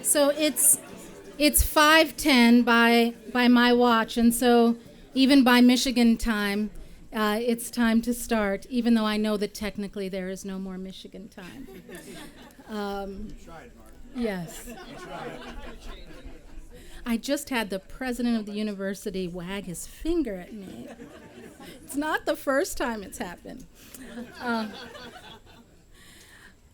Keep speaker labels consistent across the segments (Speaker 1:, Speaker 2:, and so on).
Speaker 1: So it's 5:10 by my watch, and so even by Michigan time, it's time to start, even though I know that technically there is no more Michigan time. Yes. I just had the president of the university wag his finger at me. It's not the first time it's happened.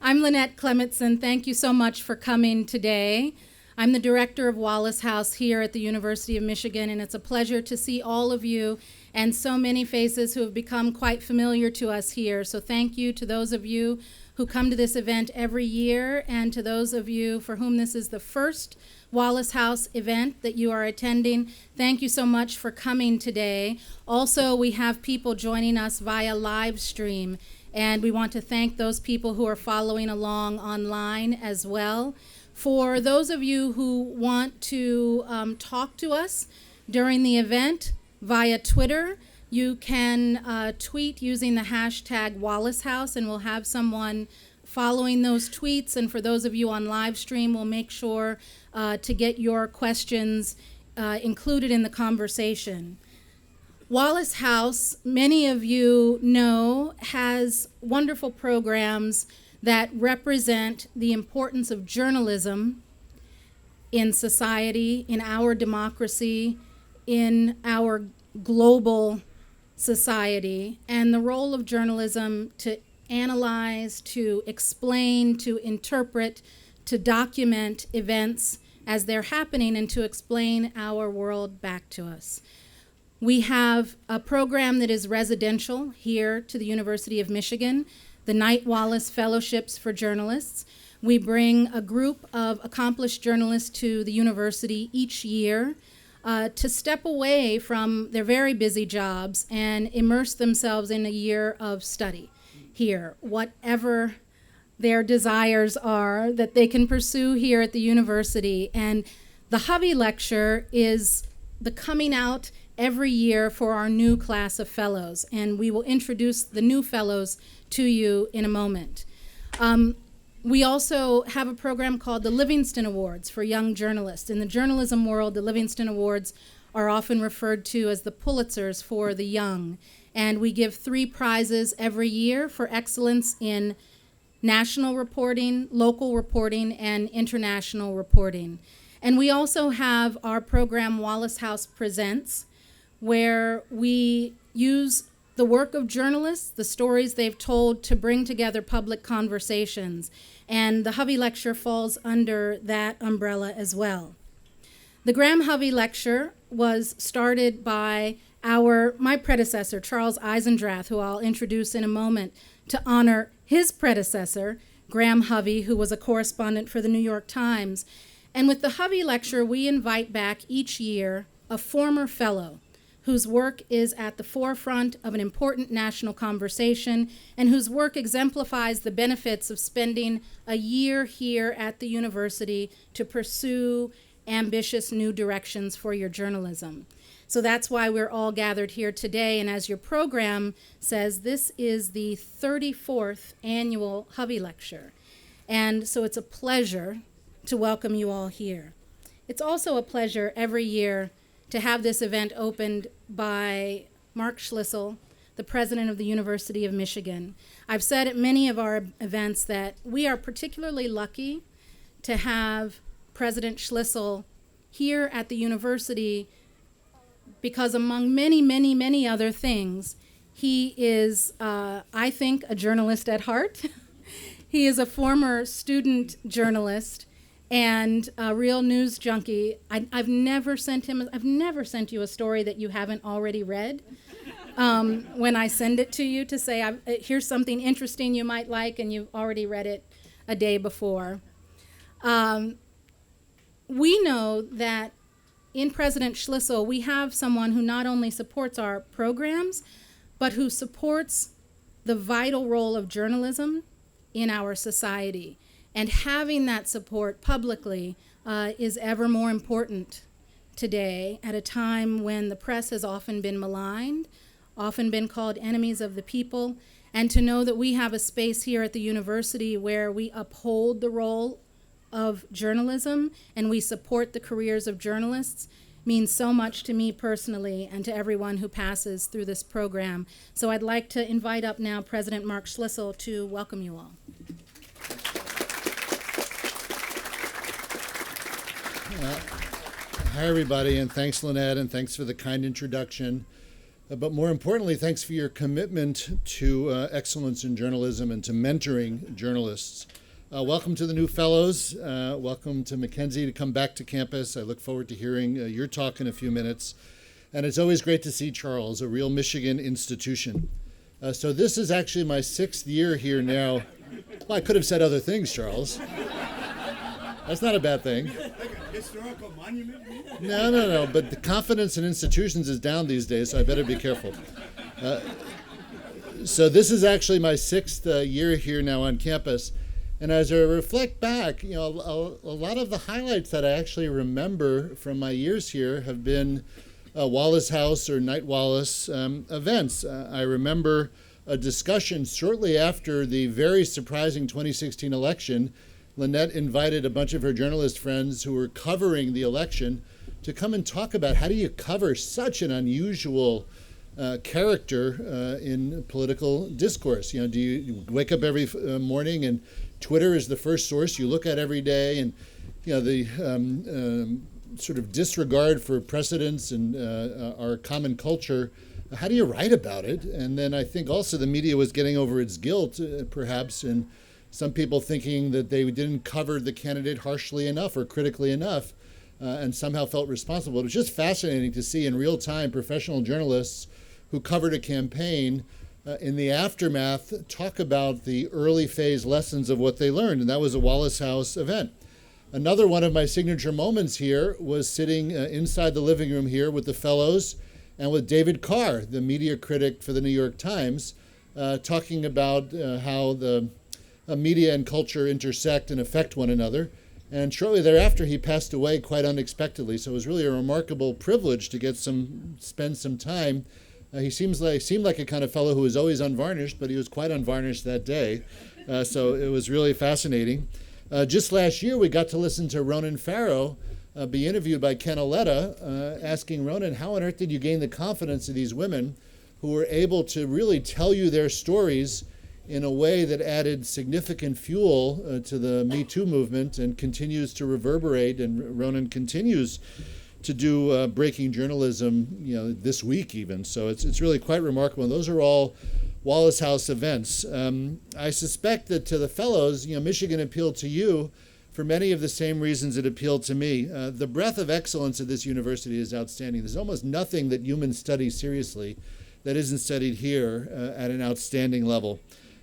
Speaker 1: I'm Lynette Clemetson. Thank you so much for coming today. I'm the director of Wallace House here at the University of Michigan, and it's a pleasure to see all of you and so many faces who have become quite familiar to us here. So thank you to those of you who come to this event every year, and to those of you for whom this is the first Wallace House event that you are attending. Thank you so much for coming today. Also, we have people joining us via live stream, and we want to thank those people who are following along online as well. For those of you who want to talk to us during the event via Twitter, you can tweet using the hashtag Wallace House, and we'll have someone following those tweets. And for those of you on live stream, we'll make sure to get your questions included in the conversation. Wallace House, many of you know, has wonderful programs that represent the importance of journalism in society, in our democracy, in our global society, and the role of journalism to analyze, to explain, to interpret, to document events as they're happening, and to explain our world back to us. We have a program that is residential here to the University of Michigan, the Knight-Wallace Fellowships for Journalists. We bring a group of accomplished journalists to the university each year to step away from their very busy jobs and immerse themselves in a year of study here, whatever their desires are that they can pursue here at the university. And the Hovey Lecture is the coming out every year for our new class of fellows, and we will introduce the new fellows to you in a moment. We also have a program called the Livingston Awards for young journalists. In the journalism world, the Livingston Awards are often referred to as the Pulitzers for the young, and we give 3 prizes every year for excellence in national reporting, local reporting, and international reporting. And we also have our program Wallace House Presents, where we use the work of journalists, the stories they've told, to bring together public conversations. And the Hovey Lecture falls under that umbrella as well. The Graham Hovey Lecture was started by my predecessor, Charles Eisendrath, who I'll introduce in a moment, to honor his predecessor, Graham Hovey, who was a correspondent for the New York Times. And with the Hovey Lecture, we invite back each year a former fellow whose work is at the forefront of an important national conversation, and whose work exemplifies the benefits of spending a year here at the university to pursue ambitious new directions for your journalism. So that's why we're all gathered here today, and as your program says, this is the 34th annual Hovey Lecture. And so it's a pleasure to welcome you all here. It's also a pleasure every year to have this event opened by Mark Schlissel, the president of the University of Michigan. I've said at many of our events that we are particularly lucky to have President Schlissel here at the university because, among many, many, many other things, he is, I think, a journalist at heart. He is a former student journalist and a real news junkie. I've never sent you a story that you haven't already read. When I send it to you to say, here's something interesting you might like, and you've already read it a day before. We know that in President Schlissel, we have someone who not only supports our programs, but who supports the vital role of journalism in our society. And having that support publicly is ever more important today, at a time when the press has often been maligned, often been called enemies of the people, and to know that we have a space here at the university where we uphold the role of journalism and we support the careers of journalists means so much to me personally and to everyone who passes through this program. So I'd like to invite up now President Mark Schlissel to welcome you all.
Speaker 2: Hi, everybody, and thanks, Lynette, and thanks for the kind introduction. But more importantly, thanks for your commitment to excellence in journalism and to mentoring journalists. Welcome to the new fellows. Welcome to McKenzie to come back to campus. I look forward to hearing your talk in a few minutes. And it's always great to see Charles, a real Michigan institution. So this is actually my 6th year here now. Well, I could have said other things, Charles. That's not a bad thing.
Speaker 3: Like a historical monument?
Speaker 2: No. But the confidence in institutions is down these days, so I better be careful. So this is actually my 6th year here now on campus. And as I reflect back, a lot of the highlights that I actually remember from my years here have been Wallace House or Knight-Wallace events. I remember a discussion shortly after the very surprising 2016 election. Lynette invited a bunch of her journalist friends who were covering the election to come and talk about how do you cover such an unusual character in political discourse. Do you wake up every morning and Twitter is the first source you look at every day, and the sort of disregard for precedents and our common culture. How do you write about it? And then I think also the media was getting over its guilt, perhaps, and some people thinking that they didn't cover the candidate harshly enough or critically enough, and somehow felt responsible. It was just fascinating to see in real time professional journalists who covered a campaign in the aftermath talk about the early phase lessons of what they learned, and that was a Wallace House event. Another one of my signature moments here was sitting inside the living room here with the fellows and with David Carr, the media critic for the New York Times, talking about how the media and culture intersect and affect one another. And shortly thereafter, he passed away quite unexpectedly. So it was really a remarkable privilege to spend some time. He seemed like a kind of fellow who was always unvarnished, but he was quite unvarnished that day. So it was really fascinating. Just last year, we got to listen to Ronan Farrow be interviewed by Ken Aletta, asking Ronan, how on earth did you gain the confidence of these women who were able to really tell you their stories in a way that added significant fuel to the Me Too movement and continues to reverberate, and Ronan continues to do breaking journalism, this week even. So it's really quite remarkable. And those are all Wallace House events. I suspect that to the fellows, Michigan appealed to you for many of the same reasons it appealed to me. The breadth of excellence at this university is outstanding. There's almost nothing that humans study seriously that isn't studied here at an outstanding level.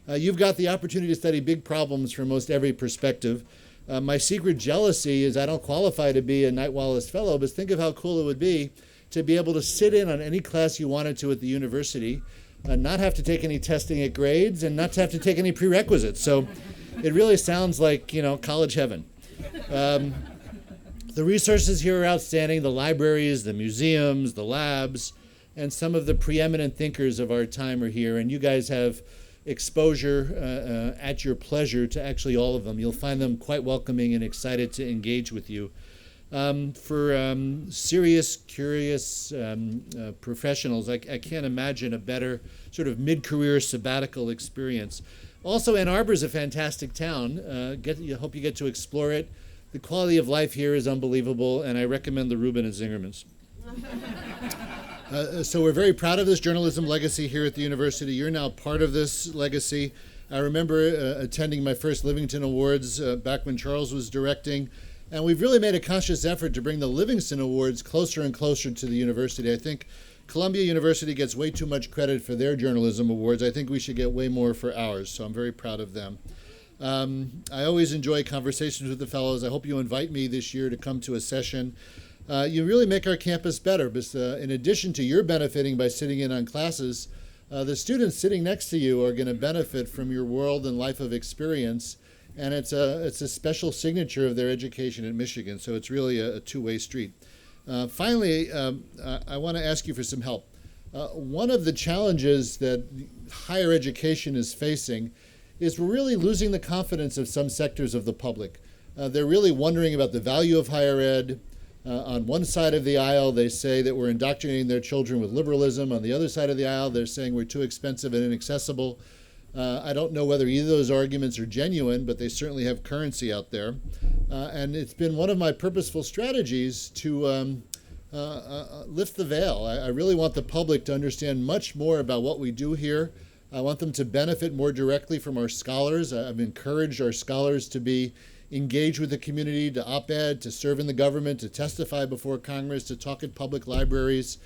Speaker 2: You've got the opportunity to study big problems from most every perspective. My secret jealousy is I don't qualify to be a Knight-Wallace Fellow, but think of how cool it would be to be able to sit in on any class you wanted to at the university, not have to take any testing at grades, and not to have to take any prerequisites. So it really sounds like, college heaven. The resources here are outstanding, the libraries, the museums, the labs, and some of the preeminent thinkers of our time are here, and you guys have exposure at your pleasure to actually all of them. You'll find them quite welcoming and excited to engage with you. For serious, curious professionals, I can't imagine a better sort of mid-career sabbatical experience. Also, Ann Arbor is a fantastic town. I hope you get to explore it. The quality of life here is unbelievable, and I recommend the Reuben and Zingermans. So we're very proud of this journalism legacy here at the university. You're now part of this legacy. I remember attending my first Livingston Awards back when Charles was directing, and we've really made a conscious effort to bring the Livingston Awards closer and closer to the university. I think Columbia University gets way too much credit for their journalism awards. I think we should get way more for ours, so I'm very proud of them. I always enjoy conversations with the fellows. I hope you invite me this year to come to a session. You really make our campus better, because in addition to your benefiting by sitting in on classes, the students sitting next to you are going to benefit from your world and life of experience, and it's a special signature of their education at Michigan, so it's really a two-way street. Finally, I want to ask you for some help. One of the challenges that higher education is facing is we're really losing the confidence of some sectors of the public. they're really wondering about the value of higher ed. On one side of the aisle, they say that we're indoctrinating their children with liberalism. On the other side of the aisle, they're saying we're too expensive and inaccessible. I don't know whether either of those arguments are genuine, but they certainly have currency out there. And it's been one of my purposeful strategies to lift the veil. I really want the public to understand much more about what we do here. I want them to benefit more directly from our scholars. I've encouraged our scholars to be engaged with the community, to op-ed, to serve in the government, to testify before Congress, to talk at public libraries,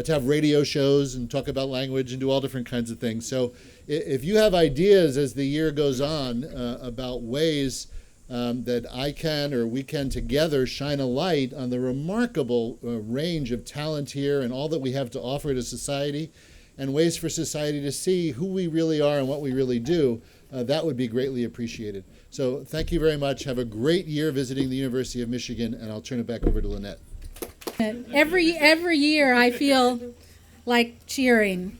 Speaker 2: to have radio shows and talk about language and do all different kinds of things. So if you have ideas as the year goes on about ways that I can or we can together shine a light on the remarkable range of talent here and all that we have to offer to society, and ways for society to see who we really are and what we really do, that would be greatly appreciated. So thank you very much. Have a great year visiting the University of Michigan, and I'll turn it back over to Lynette.
Speaker 1: Every year I feel like cheering.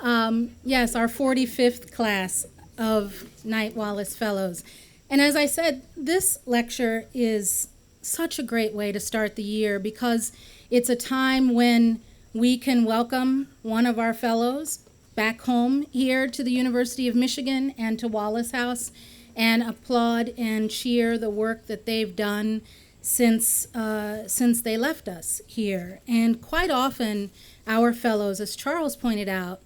Speaker 1: Yes, our 45th class of Knight-Wallace Fellows. And as I said, this lecture is such a great way to start the year because it's a time when we can welcome one of our fellows back home here to the University of Michigan and to Wallace House and applaud and cheer the work that they've done since they left us here. And quite often, our fellows, as Charles pointed out,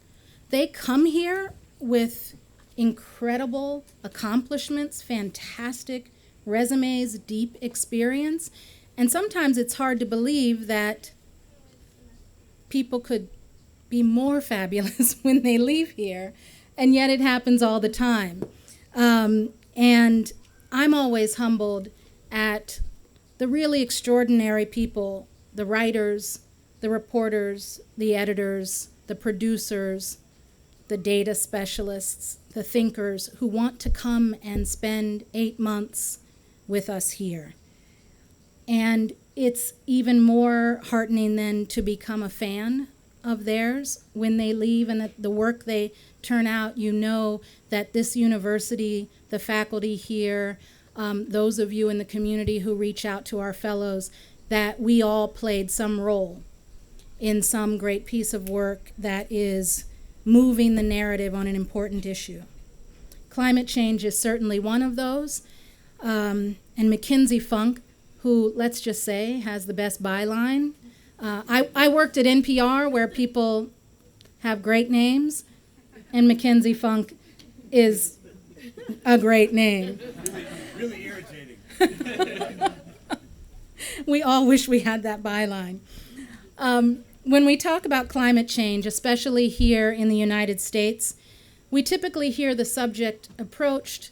Speaker 1: they come here with incredible accomplishments, fantastic resumes, deep experience, and sometimes it's hard to believe that people could be more fabulous when they leave here, and yet it happens all the time. And I'm always humbled at the really extraordinary people, the writers, the reporters, the editors, the producers, the data specialists, the thinkers who want to come and spend 8 months with us here. And it's even more heartening than to become a fan of theirs when they leave and that the work they turn out, you know that this university, the faculty here, those of you in the community who reach out to our fellows, that we all played some role in some great piece of work that is moving the narrative on an important issue. Climate change is certainly one of those. And McKenzie Funk, who, let's just say, has the best byline. I worked at NPR where people have great names, and McKenzie Funk is a great name.
Speaker 3: Really irritating.
Speaker 1: We all wish we had that byline. When we talk about climate change, especially here in the United States, we typically hear the subject approached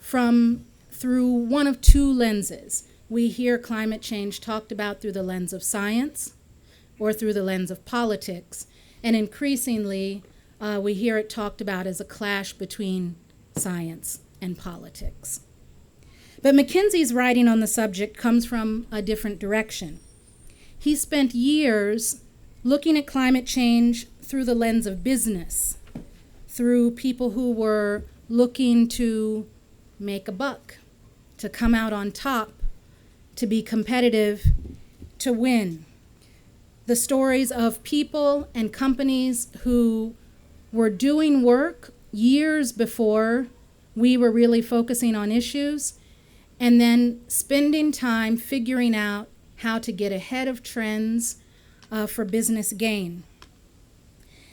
Speaker 1: through one of two lenses. We hear climate change talked about through the lens of science or through the lens of politics, and increasingly we hear it talked about as a clash between science and politics. But McKenzie's writing on the subject comes from a different direction. He spent years looking at climate change through the lens of business, through people who were looking to make a buck, to come out on top, to be competitive, to win. The stories of people and companies who were doing work years before we were really focusing on issues, and then spending time figuring out how to get ahead of trends for business gain.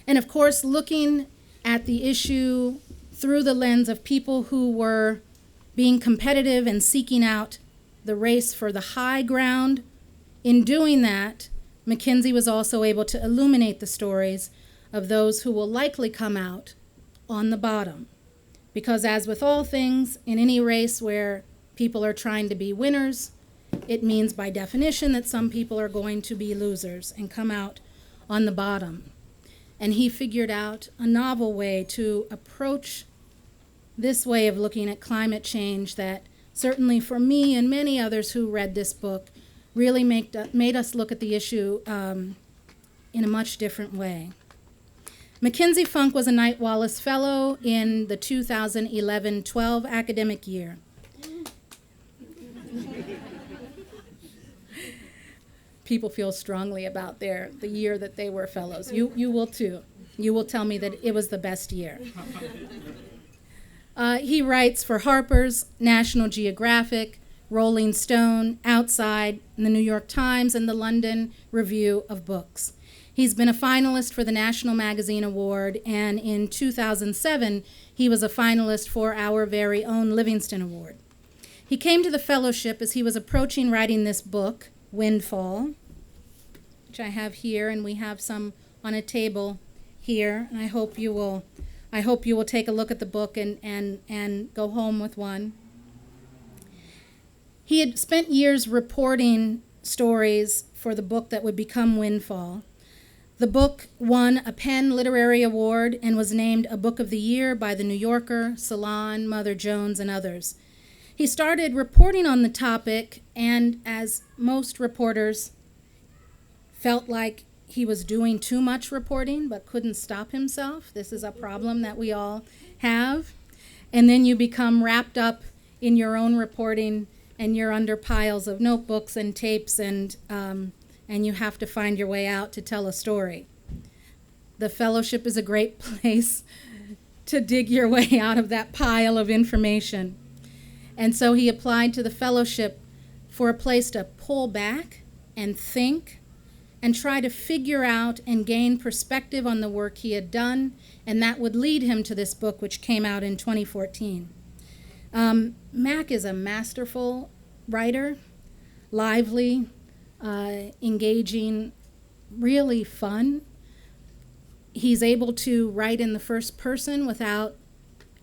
Speaker 1: And of course, looking at the issue through the lens of people who were being competitive and seeking out the race for the high ground. In doing that, McKenzie was also able to illuminate the stories of those who will likely come out on the bottom. Because as with all things, in any race where people are trying to be winners, it means by definition that some people are going to be losers and come out on the bottom. And he figured out a novel way to approach this way of looking at climate change that certainly for me and many others who read this book really made us look at the issue in a much different way. McKenzie Funk was a Knight-Wallace Fellow in the 2011-12 academic year. People feel strongly about the year that they were fellows. You will too. You will tell me that it was the best year. He writes for Harper's, National Geographic, Rolling Stone, Outside, and the New York Times, and the London Review of Books. He's been a finalist for the National Magazine Award, and in 2007, he was a finalist for our very own Livingston Award. He came to the fellowship as he was approaching writing this book, Windfall, which I have here, and we have some on a table here, and I hope you will take a look at the book and go home with one. He had spent years reporting stories for the book that would become Windfall. The book won a Penn Literary Award and was named a Book of the Year by The New Yorker, Salon, Mother Jones, and others. He started reporting on the topic, and as most reporters, felt like he was doing too much reporting but couldn't stop himself. This is a problem that we all have. And then you become wrapped up in your own reporting, and you're under piles of notebooks and tapes, and you have to find your way out to tell a story. The fellowship is a great place to dig your way out of that pile of information. And so he applied to the fellowship for a place to pull back and think and try to figure out and gain perspective on the work he had done, and that would lead him to this book, which came out in 2014. Mac is a masterful writer, lively, engaging, really fun. He's able to write in the first person without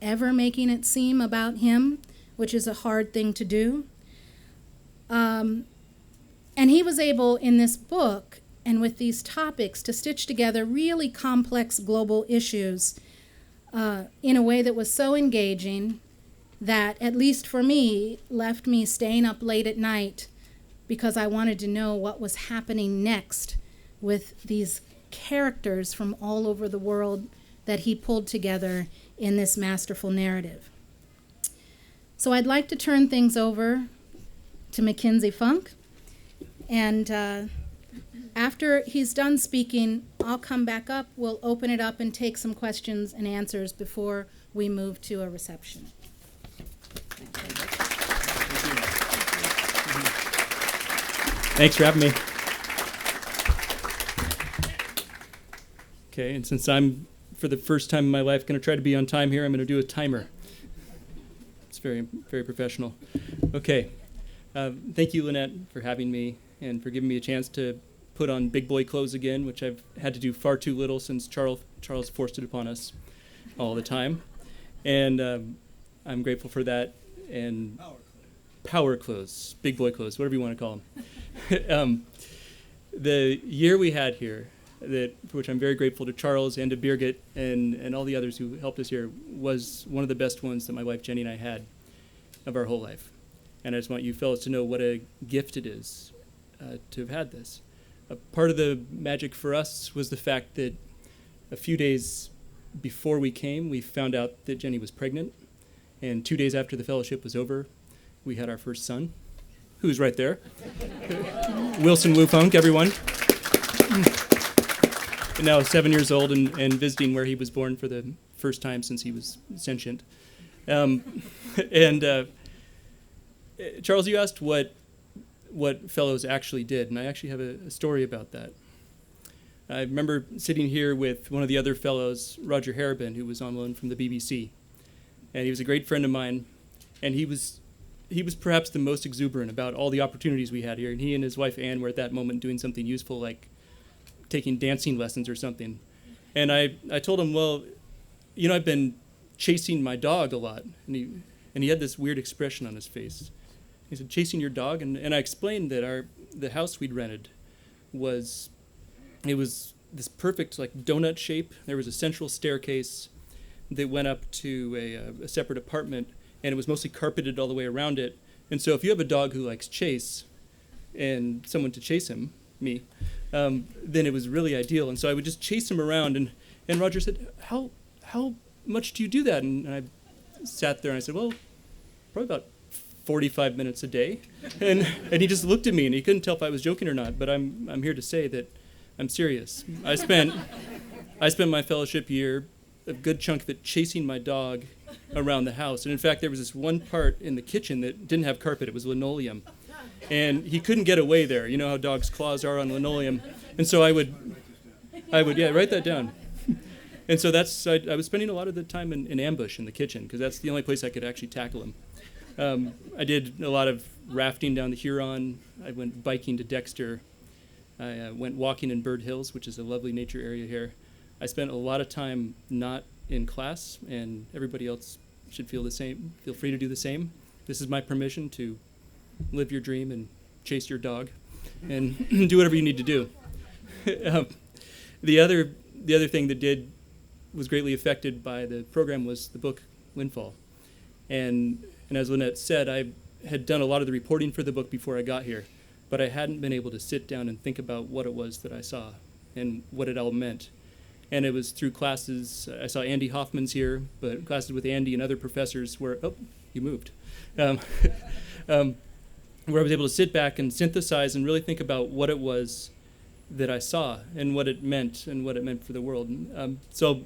Speaker 1: ever making it seem about him, which is a hard thing to do. And he was able, in this book and with these topics, to stitch together really complex global issues in a way that was so engaging that, at least for me, left me staying up late at night because I wanted to know what was happening next with these characters from all over the world that he pulled together in this masterful narrative. So I'd like to turn things over to McKenzie Funk, and after he's done speaking, I'll come back up, we'll open it up and take some questions and answers before we move to a reception.
Speaker 4: Thanks for having me. Okay, and since I'm, for the first time in my life, going to try to be on time here, I'm going to do a timer. It's very, very professional. Okay, thank you, Lynette, for having me and for giving me a chance to put on big boy clothes again, which I've had to do far too little since Charles forced it upon us all the time. And I'm grateful for that. And power clothes, big boy clothes, whatever you want to call them. The year we had here, for which I'm very grateful to Charles and to Birgit and all the others who helped us here, was one of the best ones that my wife Jenny and I had of our whole life. And I just want you fellows to know what a gift it is to have had this. Part of the magic for us was the fact that a few days before we came, we found out that Jenny was pregnant. And 2 days after the fellowship was over, we had our first son, who's right there. Wilson Wu Funk, everyone. And now 7 years old and visiting where he was born for the first time since he was sentient. Charles, you asked what fellows actually did, and I actually have a story about that. I remember sitting here with one of the other fellows, Roger Harabin, who was on loan from the BBC. And he was a great friend of mine, and he was perhaps the most exuberant about all the opportunities we had here. And he and his wife Anne were at that moment doing something useful, like taking dancing lessons or something. And I told him, well, you know, I've been chasing my dog a lot. And he had this weird expression on his face. He said, chasing your dog? And I explained that the house we'd rented was this perfect like donut shape. There was a central staircase that went up to a separate apartment, and it was mostly carpeted all the way around it. And so if you have a dog who likes chase and someone to chase him, me, then it was really ideal. And so I would just chase him around, and Roger said, how much do you do that? And I sat there and I said, well, probably about 45 minutes a day. And he just looked at me, and he couldn't tell if I was joking or not, but I'm here to say that I'm serious. I spent my fellowship year, a good chunk of it, chasing my dog around the house. And in fact, there was this one part in the kitchen that didn't have carpet. It was linoleum. And he couldn't get away there. You know how dogs' claws are on linoleum. And so I would, write that down. And so I was spending a lot of the time in ambush in the kitchen, because that's the only place I could actually tackle him. I did a lot of rafting down the Huron. I went biking to Dexter. I went walking in Bird Hills, which is a lovely nature area here. I spent a lot of time not in class, and everybody else should feel the same. Feel free to do the same. This is my permission to live your dream and chase your dog and do whatever you need to do. The other thing that was greatly affected by the program was the book Windfall. And as Lynette said, I had done a lot of the reporting for the book before I got here, but I hadn't been able to sit down and think about what it was that I saw and what it all meant. And it was through classes. I saw Andy Hoffman's here, but classes with Andy and other professors where, you moved, where I was able to sit back and synthesize and really think about what it was that I saw and what it meant for the world. So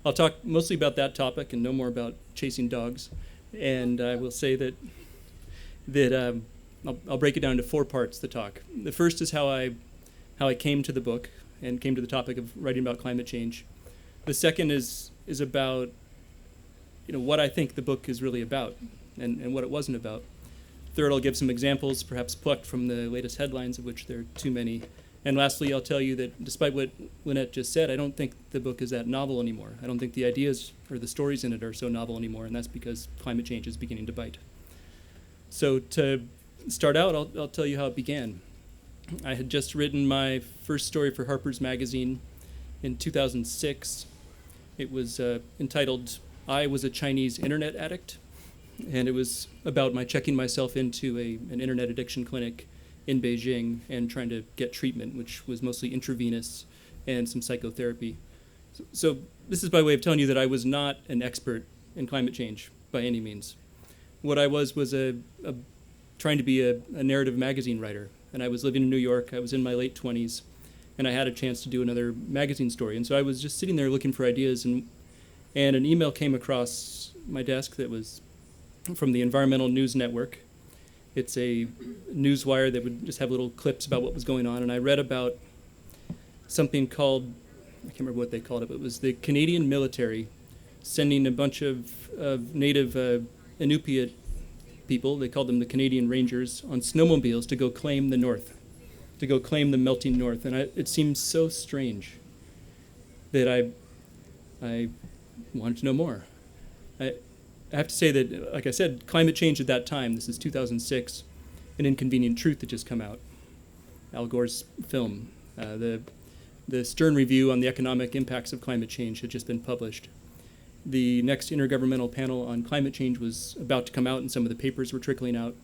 Speaker 4: I'll talk mostly about that topic and no more about chasing dogs. And I will say that I'll break it down into 4 parts, the talk. The first is how I came to the book and came to the topic of writing about climate change. The second is about what I think the book is really about and what it wasn't about. Third, I'll give some examples, perhaps plucked from the latest headlines, of which there are too many. And lastly, I'll tell you that despite what Lynette just said, I don't think the book is that novel anymore. I don't think the ideas or the stories in it are so novel anymore, and that's because climate change is beginning to bite. So to start out, I'll tell you how it began. I had just written my first story for Harper's Magazine in 2006. It was entitled, I Was a Chinese Internet Addict, and it was about my checking myself into an internet addiction clinic in Beijing and trying to get treatment, which was mostly intravenous and some psychotherapy. So this is by way of telling you that I was not an expert in climate change by any means. What I was trying to be a narrative magazine writer. And I was living in New York. I was in my late 20s, and I had a chance to do another magazine story. And so I was just sitting there looking for ideas, and an email came across my desk that was from the Environmental News Network. It's a newswire that would just have little clips about what was going on, and I read about something called, I can't remember what they called it, but it was the Canadian military sending a bunch of native Inupiat people, they called them the Canadian Rangers, on snowmobiles to go claim the North, to go claim the melting North. And it seemed so strange that I wanted to know more. I have to say that, like I said, climate change at that time, this is 2006, An Inconvenient Truth had just come out, Al Gore's film. The Stern Review on the Economic Impacts of Climate Change had just been published. The next Intergovernmental Panel on Climate Change was about to come out, and some of the papers were trickling out.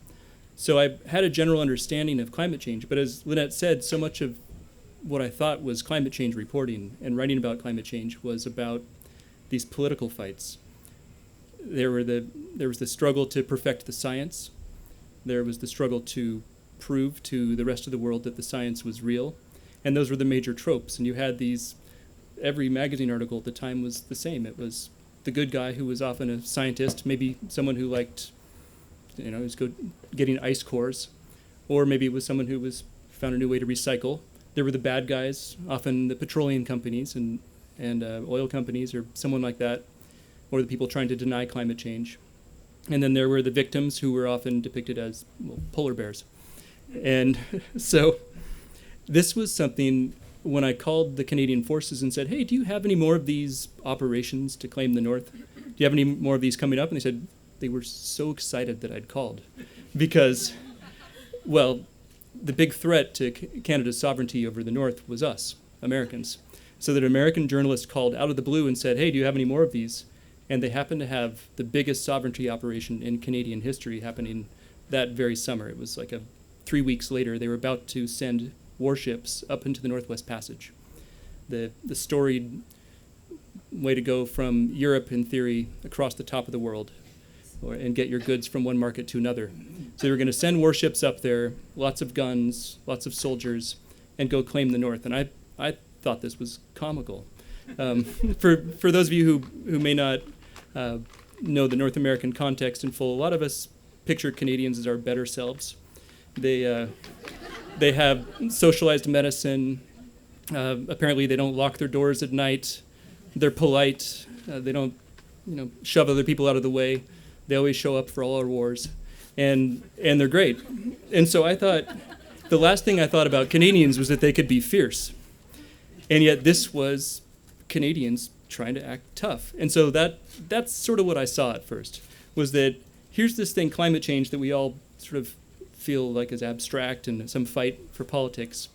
Speaker 4: So I had a general understanding of climate change, but as Lynette said, so much of what I thought was climate change reporting and writing about climate change was about these political fights. There was the struggle to perfect the science. There was the struggle to prove to the rest of the world that the science was real. And those were the major tropes. And you had every magazine article at the time was the same. It was the good guy who was often a scientist, maybe someone who liked, was getting ice cores, or maybe it was someone who found a new way to recycle. There were the bad guys, often the petroleum companies and oil companies or someone like that, or the people trying to deny climate change. And then there were the victims who were often depicted as polar bears. And so this was something. When I called the Canadian Forces and said, hey, do you have any more of these operations to claim the North? Do you have any more of these coming up? And they said they were so excited that I'd called because, well, the big threat to Canada's sovereignty over the North was us, Americans. So that American journalists called out of the blue and said, hey, do you have any more of these? And they happened to have the biggest sovereignty operation in Canadian history happening that very summer. It was like 3 weeks later, they were about to send warships up into the Northwest Passage. The storied way to go from Europe, in theory, across the top of the world. and get your goods from one market to another. So they were going to send warships up there, lots of guns, lots of soldiers, and go claim the North. And I thought this was comical. For those of you who may not know the North American context in full, a lot of us picture Canadians as our better selves. They have socialized medicine. Apparently, they don't lock their doors at night. They're polite. They don't, shove other people out of the way. They always show up for all our wars, and they're great. And so I thought, the last thing I thought about Canadians was that they could be fierce, and yet this was Canadians trying to act tough. And so that's sort of what I saw at first, was that here's this thing, climate change, that we all sort of feel like is abstract and some fight for politics.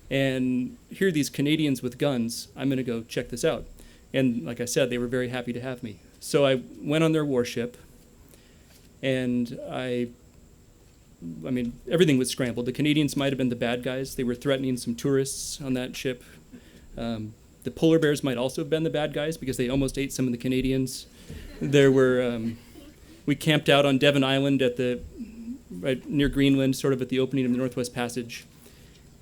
Speaker 4: And here are these Canadians with guns. I'm going to go check this out. And like I said, they were very happy to have me. So I went on their warship, and I mean, everything was scrambled. The Canadians might have been the bad guys. They were threatening some tourists on that ship. The polar bears might also have been the bad guys because they almost ate some of the Canadians. There were, we camped out on Devon Island right near Greenland, sort of at the opening of the Northwest Passage.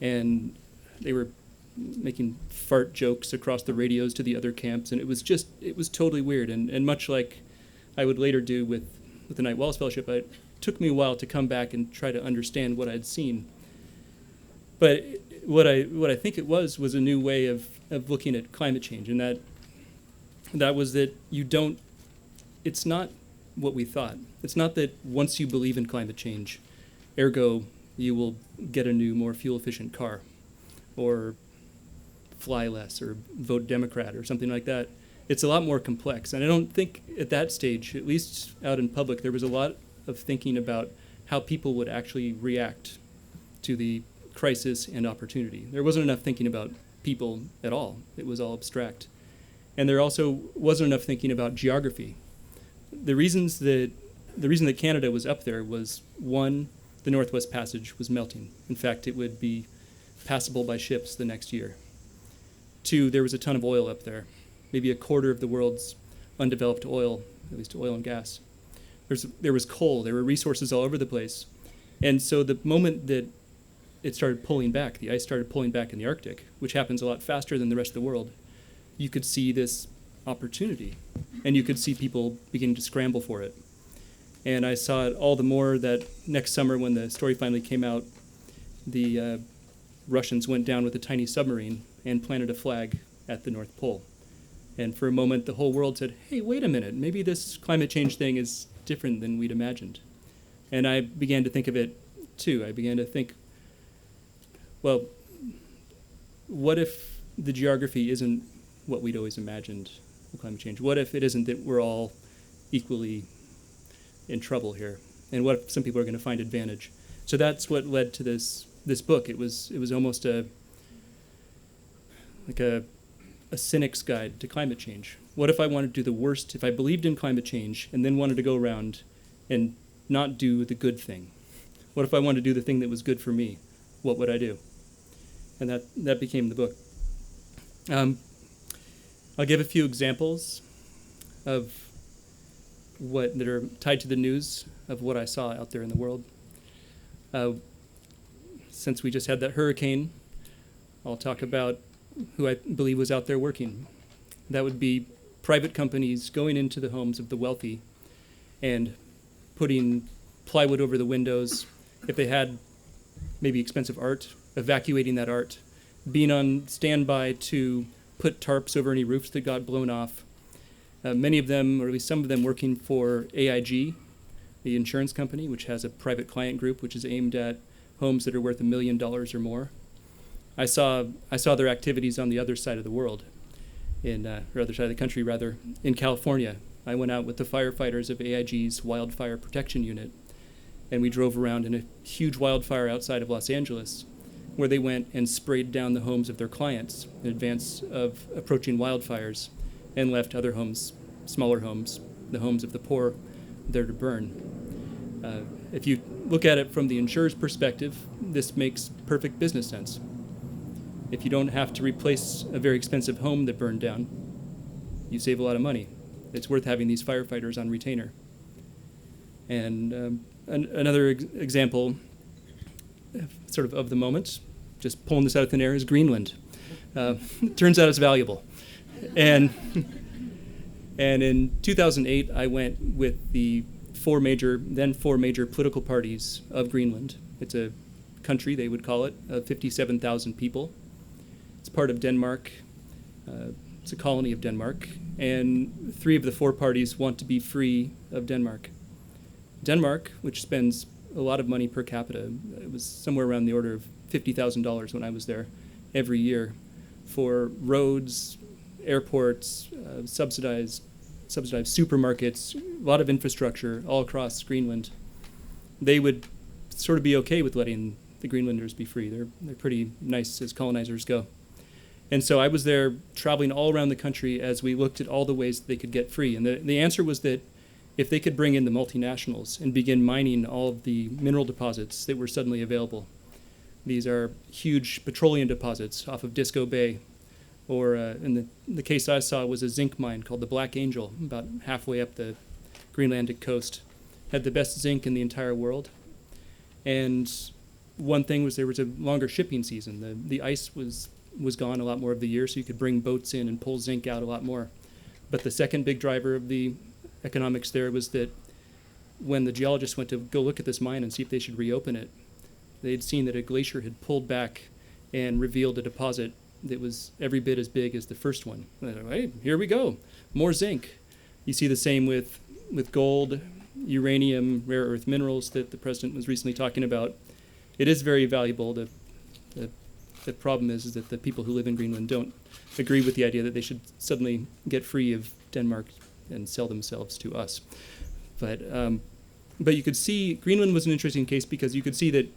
Speaker 4: And they were making fart jokes across the radios to the other camps. And it was totally weird. And much like I would later do with the Knight-Wallace Fellowship, it took me a while to come back and try to understand what I'd seen. But what I think it was a new way of looking at climate change, and that was that it's not what we thought. It's not that once you believe in climate change, ergo you will get a new, more fuel-efficient car, or fly less, or vote Democrat, or something like that. It's a lot more complex, and I don't think at that stage, at least out in public, there was a lot of thinking about how people would actually react to the crisis and opportunity. There wasn't enough thinking about people at all. It was all abstract. And there also wasn't enough thinking about geography. The reason that Canada was up there was, one, the Northwest Passage was melting. In fact, it would be passable by ships the next year. Two, there was a ton of oil up there, maybe a quarter of the world's undeveloped oil, at least oil and gas. There was coal, there were resources all over the place. And so the moment that it started pulling back, the ice started pulling back in the Arctic, which happens a lot faster than the rest of the world, you could see this opportunity, and you could see people beginning to scramble for it. And I saw it all the more that next summer, when the story finally came out, the Russians went down with a tiny submarine and planted a flag at the North Pole. And for a moment, the whole world said, hey, wait a minute, maybe this climate change thing is different than we'd imagined. And I began to think of it, too. I began to think, well, what if the geography isn't what we'd always imagined with climate change? What if it isn't that we're all equally in trouble here? And what if some people are going to find advantage? So that's what led to this book. It was almost a cynic's guide to climate change. What if I wanted to do the worst, if I believed in climate change and then wanted to go around and not do the good thing? What if I wanted to do the thing that was good for me? What would I do? And that became the book. I'll give a few examples of that are tied to the news of what I saw out there in the world. Since we just had that hurricane, I'll talk about who I believe was out there working. That would be private companies going into the homes of the wealthy and putting plywood over the windows. If they had maybe expensive art, evacuating that art, being on standby to put tarps over any roofs that got blown off. Many of them, or at least some of them, working for AIG, the insurance company, which has a private client group which is aimed at homes that are worth $1 million or more. I saw their activities on the other side of the world, or other side of the country rather, in California. I went out with the firefighters of AIG's Wildfire Protection Unit, and we drove around in a huge wildfire outside of Los Angeles, where they went and sprayed down the homes of their clients in advance of approaching wildfires, and left other homes, smaller homes, the homes of the poor, there to burn. If you look at it from the insurer's perspective, this makes perfect business sense. If you don't have to replace a very expensive home that burned down, you save a lot of money. It's worth having these firefighters on retainer. And another example, sort of the moment, just pulling this out of thin air, is Greenland. Turns out it's valuable. And in 2008, I went with the four major political parties of Greenland. It's a country, they would call it, of 57,000 people. It's part of Denmark. It's a colony of Denmark. And three of the four parties want to be free of Denmark. Denmark, which spends a lot of money per capita, it was somewhere around the order of $50,000 when I was there every year, for roads, airports, subsidized supermarkets, a lot of infrastructure all across Greenland. They would sort of be okay with letting the Greenlanders be free. They're pretty nice as colonizers go. And so I was there traveling all around the country as we looked at all the ways that they could get free. And the answer was that if they could bring in the multinationals and begin mining all of the mineral deposits that were suddenly available. These are huge petroleum deposits off of Disco Bay, or in the case I saw was a zinc mine called the Black Angel, about halfway up the Greenlandic coast. Had the best zinc in the entire world. And one thing was there was a longer shipping season. The ice was gone a lot more of the year, so you could bring boats in and pull zinc out a lot more. But the second big driver of the economics there was that when the geologists went to go look at this mine and see if they should reopen it, they'd seen that a glacier had pulled back and revealed a deposit that was every bit as big as the first one. And they're like, hey, here we go, more zinc. You see the same with gold, uranium, rare earth minerals that the president was recently talking about. It is very valuable. The problem is that the people who live in Greenland don't agree with the idea that they should suddenly get free of Denmark and sell themselves to us. But you could see Greenland was an interesting case because you could see that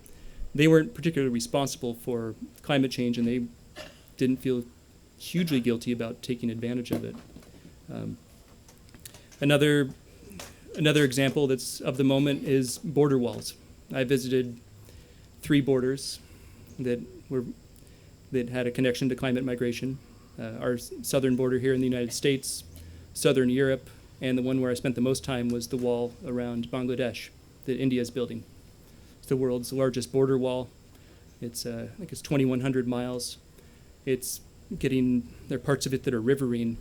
Speaker 4: they weren't particularly responsible for climate change, and they didn't feel hugely guilty about taking advantage of it. Another example that's of the moment is border walls. I visited 3 borders that had a connection to climate migration. Our southern border here in the United States, southern Europe, and the one where I spent the most time was the wall around Bangladesh that India is building. It's the world's largest border wall. It's I think it's 2,100 miles. There are parts of it that are riverine,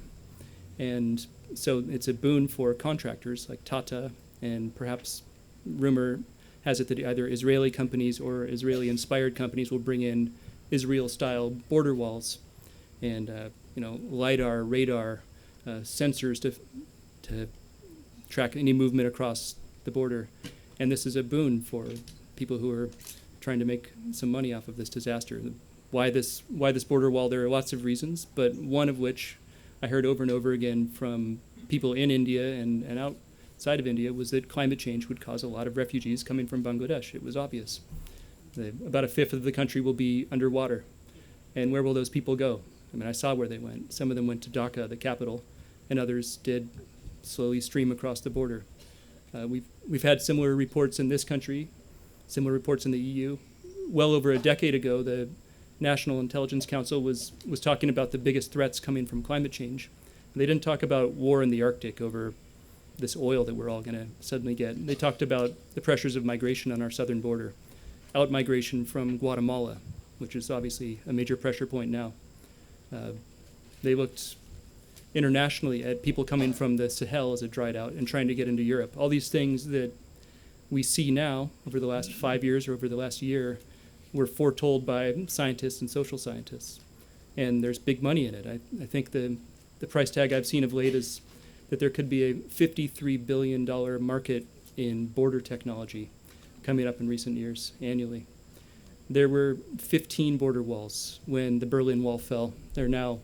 Speaker 4: and so it's a boon for contractors like Tata, and perhaps rumor has it that either Israeli companies or Israeli-inspired companies will bring in Israel-style border walls and LiDAR, radar, sensors to track any movement across the border. And this is a boon for people who are trying to make some money off of this disaster. Why this border wall? There are lots of reasons, but one of which I heard over and over again from people in India and outside of India was that climate change would cause a lot of refugees coming from Bangladesh. It was obvious. About a fifth of the country will be underwater. And where will those people go? I mean, I saw where they went. Some of them went to Dhaka, the capital, and others did slowly stream across the border. We've had similar reports in this country, similar reports in the EU. Well over a decade ago, the National Intelligence Council was talking about the biggest threats coming from climate change. They didn't talk about war in the Arctic over this oil that we're all going to suddenly get. They talked about the pressures of migration on our southern border, out-migration from Guatemala, which is obviously a major pressure point now. They looked internationally at people coming from the Sahel as it dried out and trying to get into Europe. All these things that we see now over the last 5 years or over the last year were foretold by scientists and social scientists. And there's big money in it. I think the price tag I've seen of late is that there could be a $53 billion market in border technology coming up in recent years annually. There were 15 border walls when the Berlin Wall fell. There are now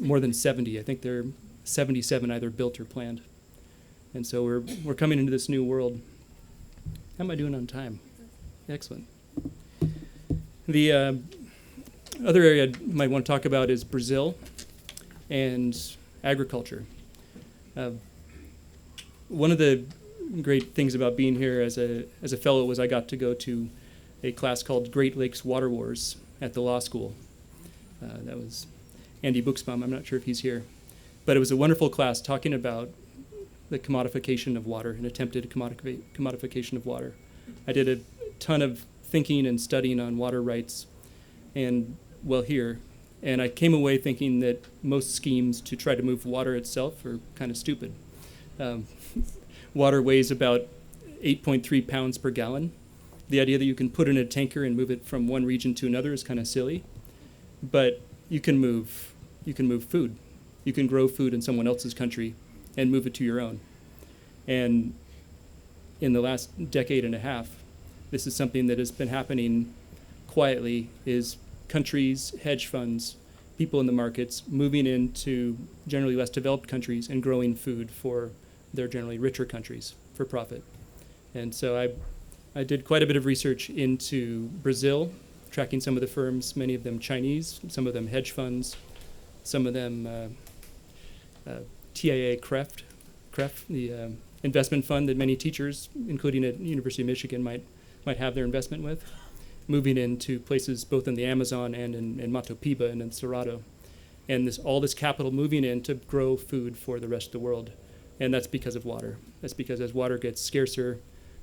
Speaker 4: more than 70. I think there are 77 either built or planned. And so we're coming into this new world. How am I doing on time? Excellent. The other area I might want to talk about is Brazil and agriculture. One of the great things about being here as a fellow was I got to go to a class called Great Lakes Water Wars at the law school. That was Andy Buxbaum. I'm not sure if he's here. But it was a wonderful class talking about the commodification of water, an attempted commodification of water. I did a ton of thinking and studying on water rights and here. And I came away thinking that most schemes to try to move water itself are kind of stupid. Water weighs about 8.3 pounds per gallon. The idea that you can put in a tanker and move it from one region to another is kind of silly. But you can move food. You can grow food in someone else's country and move it to your own. And in the last decade and a half, this is something that has been happening quietly, is countries, hedge funds, people in the markets moving into generally less developed countries and growing food for their generally richer countries for profit. And so I did quite a bit of research into Brazil, tracking some of the firms, many of them Chinese, some of them hedge funds, some of them TIA CREF, the investment fund that many teachers, including at University of Michigan, might have their investment with, moving into places both in the Amazon and in Mato Piba and in Cerrado. And all this capital moving in to grow food for the rest of the world. And that's because of water. That's because as water gets scarcer,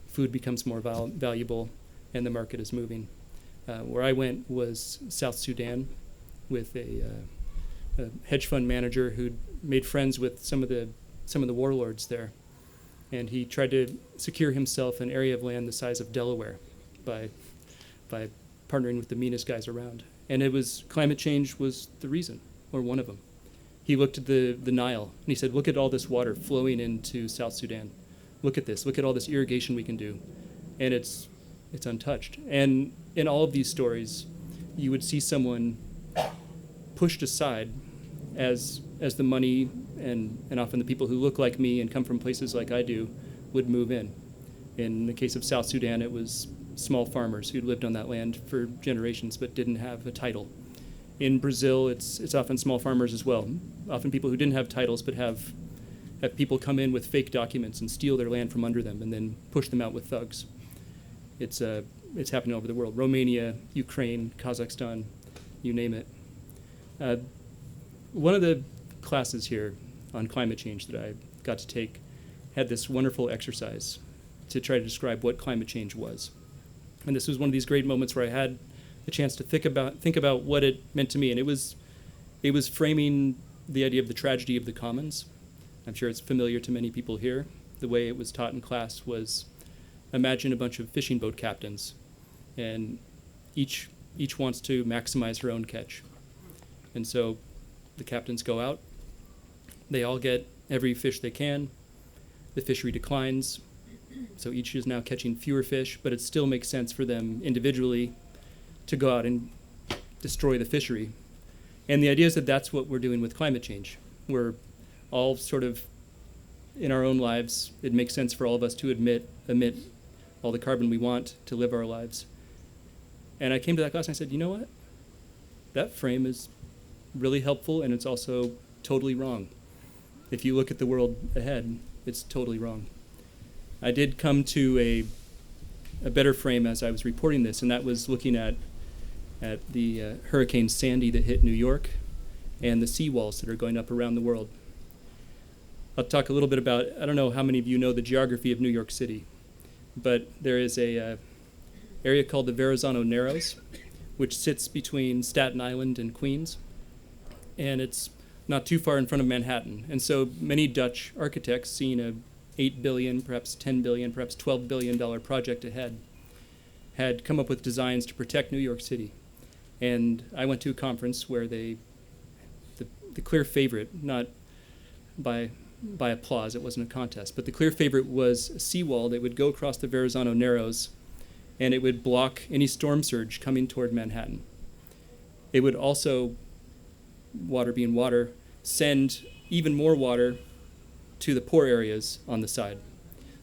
Speaker 4: food becomes more valuable, and the market is moving. Where I went was South Sudan with a hedge fund manager who'd made friends with some of the warlords there. And he tried to secure himself an area of land the size of Delaware by partnering with the meanest guys around. And climate change was the reason, or one of them. He looked at the Nile, and he said, look at all this water flowing into South Sudan. Look at this. Look at all this irrigation we can do. And it's untouched. And in all of these stories, you would see someone pushed aside as the money and often the people who look like me and come from places like I do would move in. In the case of South Sudan, it was small farmers who'd lived on that land for generations but didn't have a title. In Brazil, it's often small farmers as well, often people who didn't have titles but have people come in with fake documents and steal their land from under them and then push them out with thugs. It's happening all over the world. Romania, Ukraine, Kazakhstan, you name it. One of the classes here on climate change that I got to take had this wonderful exercise to try to describe what climate change was. And this was one of these great moments where I had the chance to think about what it meant to me. And it was framing the idea of the tragedy of the commons. I'm sure it's familiar to many people here. The way it was taught in class was, imagine a bunch of fishing boat captains, and each wants to maximize her own catch. And so the captains go out, they all get every fish they can, the fishery declines, so each is now catching fewer fish, but it still makes sense for them individually to go out and destroy the fishery. And the idea is that that's what we're doing with climate change. We're all sort of, in our own lives, it makes sense for all of us to emit all the carbon we want to live our lives. And I came to that class and I said, you know what? That frame is really helpful, and it's also totally wrong. If you look at the world ahead, it's totally wrong. I did come to a better frame as I was reporting this, and that was looking at the Hurricane Sandy that hit New York and the seawalls that are going up around the world. I'll talk a little bit about, I don't know how many of you know the geography of New York City, but there is a area called the Verrazano Narrows, which sits between Staten Island and Queens, and it's not too far in front of Manhattan. And so many Dutch architects, seeing a $8 billion, perhaps $10 billion, perhaps $12 billion project ahead, had come up with designs to protect New York City. And I went to a conference where the clear favorite, not by applause, it wasn't a contest, but the clear favorite was a seawall that would go across the Verrazano Narrows, and it would block any storm surge coming toward Manhattan. It would also, water being water, send even more water to the poor areas on the side.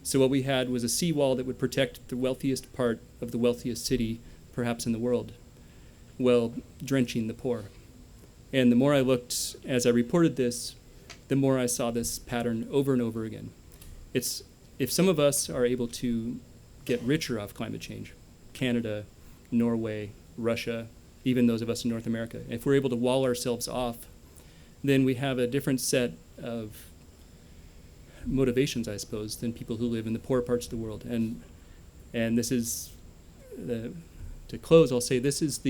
Speaker 4: So what we had was a seawall that would protect the wealthiest part of the wealthiest city, perhaps in the world, while drenching the poor. And the more I looked as I reported this, the more I saw this pattern over and over again. It's, if some of us are able to get richer off climate change, Canada, Norway, Russia, even those of us in North America, if we're able to wall ourselves off, then we have a different set of motivations, I suppose, than people who live in the poor parts of the world. And this is, to close, I'll say this is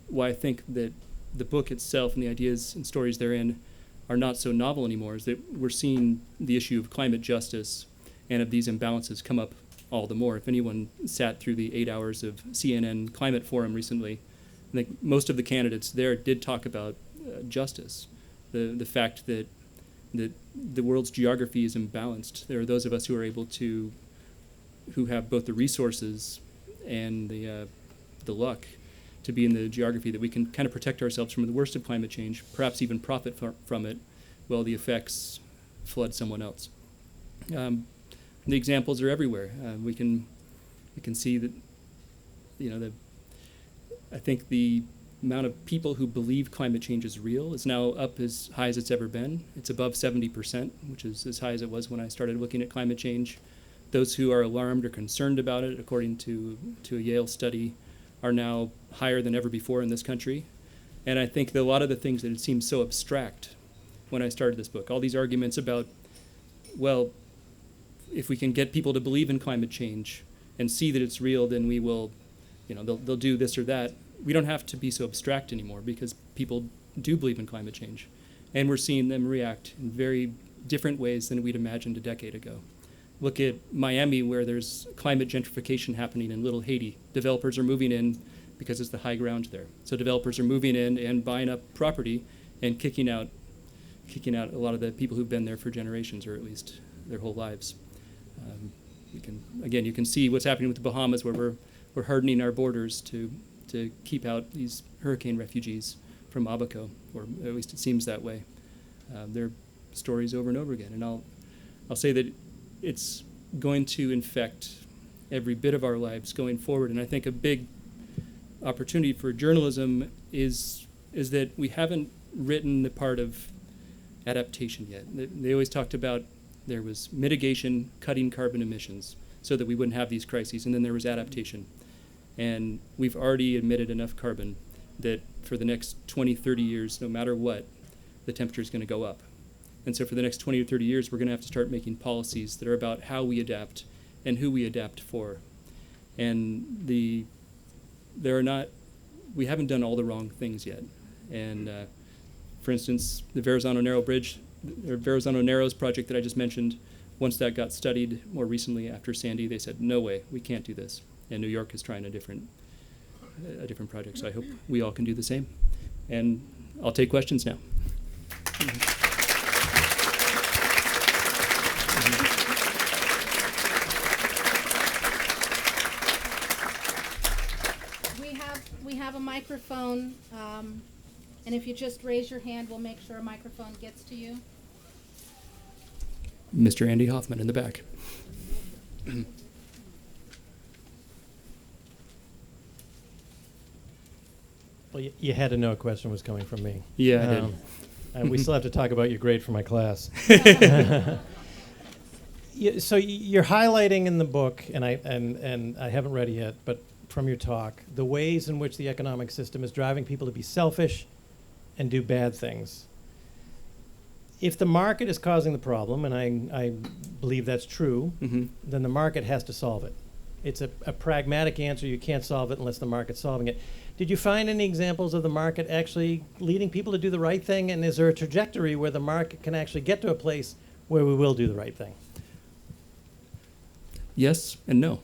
Speaker 4: why I think that the book itself and the ideas and stories therein are not so novel anymore, is that we're seeing the issue of climate justice and of these imbalances come up all the more. If anyone sat through the 8 hours of CNN Climate Forum recently, I think most of the candidates there did talk about justice, the fact that the world's geography is imbalanced. There are those of us who have both the resources and the luck to be in the geography that we can kind of protect ourselves from the worst of climate change, perhaps even profit from it, while the effects flood someone else. The examples are everywhere. We can see that, I think the amount of people who believe climate change is real is now up as high as it's ever been. It's above 70%, which is as high as it was when I started looking at climate change. Those who are alarmed or concerned about it, according to a Yale study, are now higher than ever before in this country. And I think that a lot of the things that had seemed so abstract when I started this book, all these arguments about, well, if we can get people to believe in climate change and see that it's real, then we will, they'll do this or that. We don't have to be so abstract anymore because people do believe in climate change. And we're seeing them react in very different ways than we'd imagined a decade ago. Look at Miami, where there's climate gentrification happening in Little Haiti. Developers are moving in because it's the high ground there. So developers are moving in and buying up property and kicking out a lot of the people who've been there for generations, or at least their whole lives. You can see what's happening with the Bahamas, where we're hardening our borders to keep out these hurricane refugees from Abaco, or at least it seems that way. There are stories over and over again, and I'll say that it's going to infect every bit of our lives going forward. And I think a big opportunity for journalism is that we haven't written the part of adaptation yet. They always talked about there was mitigation, cutting carbon emissions so that we wouldn't have these crises, and then there was adaptation. And we've already emitted enough carbon that for the next 20, 30 years, no matter what, the temperature is going to go up. And so for the next 20 or 30 years, we're going to have to start making policies that are about how we adapt and who we adapt for. And we haven't done all the wrong things yet. And for instance, the Verrazano Narrows project that I just mentioned, once that got studied more recently after Sandy, they said, no way, we can't do this. And New York is trying a different project. So I hope we all can do the same. And I'll take questions now.
Speaker 1: We have a microphone, and if you just raise your hand, we'll make sure a microphone gets to you.
Speaker 4: Mr. Andy Hoffman in the back.
Speaker 5: Well, you had to know a question was coming from me.
Speaker 4: Yeah, I did.
Speaker 5: And we still have to talk about your grade for my class. So you're highlighting in the book, and I haven't read it yet, but from your talk, the ways in which the economic system is driving people to be selfish and do bad things. If the market is causing the problem, and I believe that's true, then the market has to solve it. It's a pragmatic answer. You can't solve it unless the market's solving it. Did you find any examples of the market actually leading people to do the right thing? And is there a trajectory where the market can actually get to a place where we will do the right thing?
Speaker 4: Yes and no.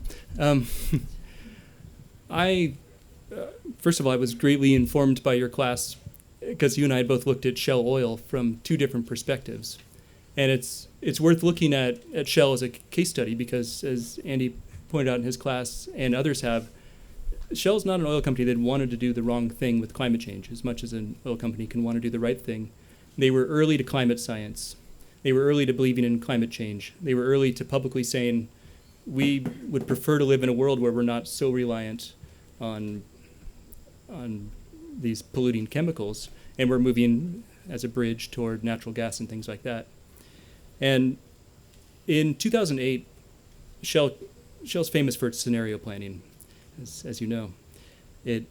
Speaker 4: First of all, I was greatly informed by your class because you and I had both looked at Shell Oil from two different perspectives. And it's worth looking at Shell as a case study because, as Andy pointed out in his class and others have, Shell's not an oil company that wanted to do the wrong thing with climate change as much as an oil company can want to do the right thing. They were early to climate science. They were early to believing in climate change. They were early to publicly saying, we would prefer to live in a world where we're not so reliant on these polluting chemicals, and we're moving as a bridge toward natural gas and things like that. And in 2008, Shell's famous for its scenario planning, as you know. It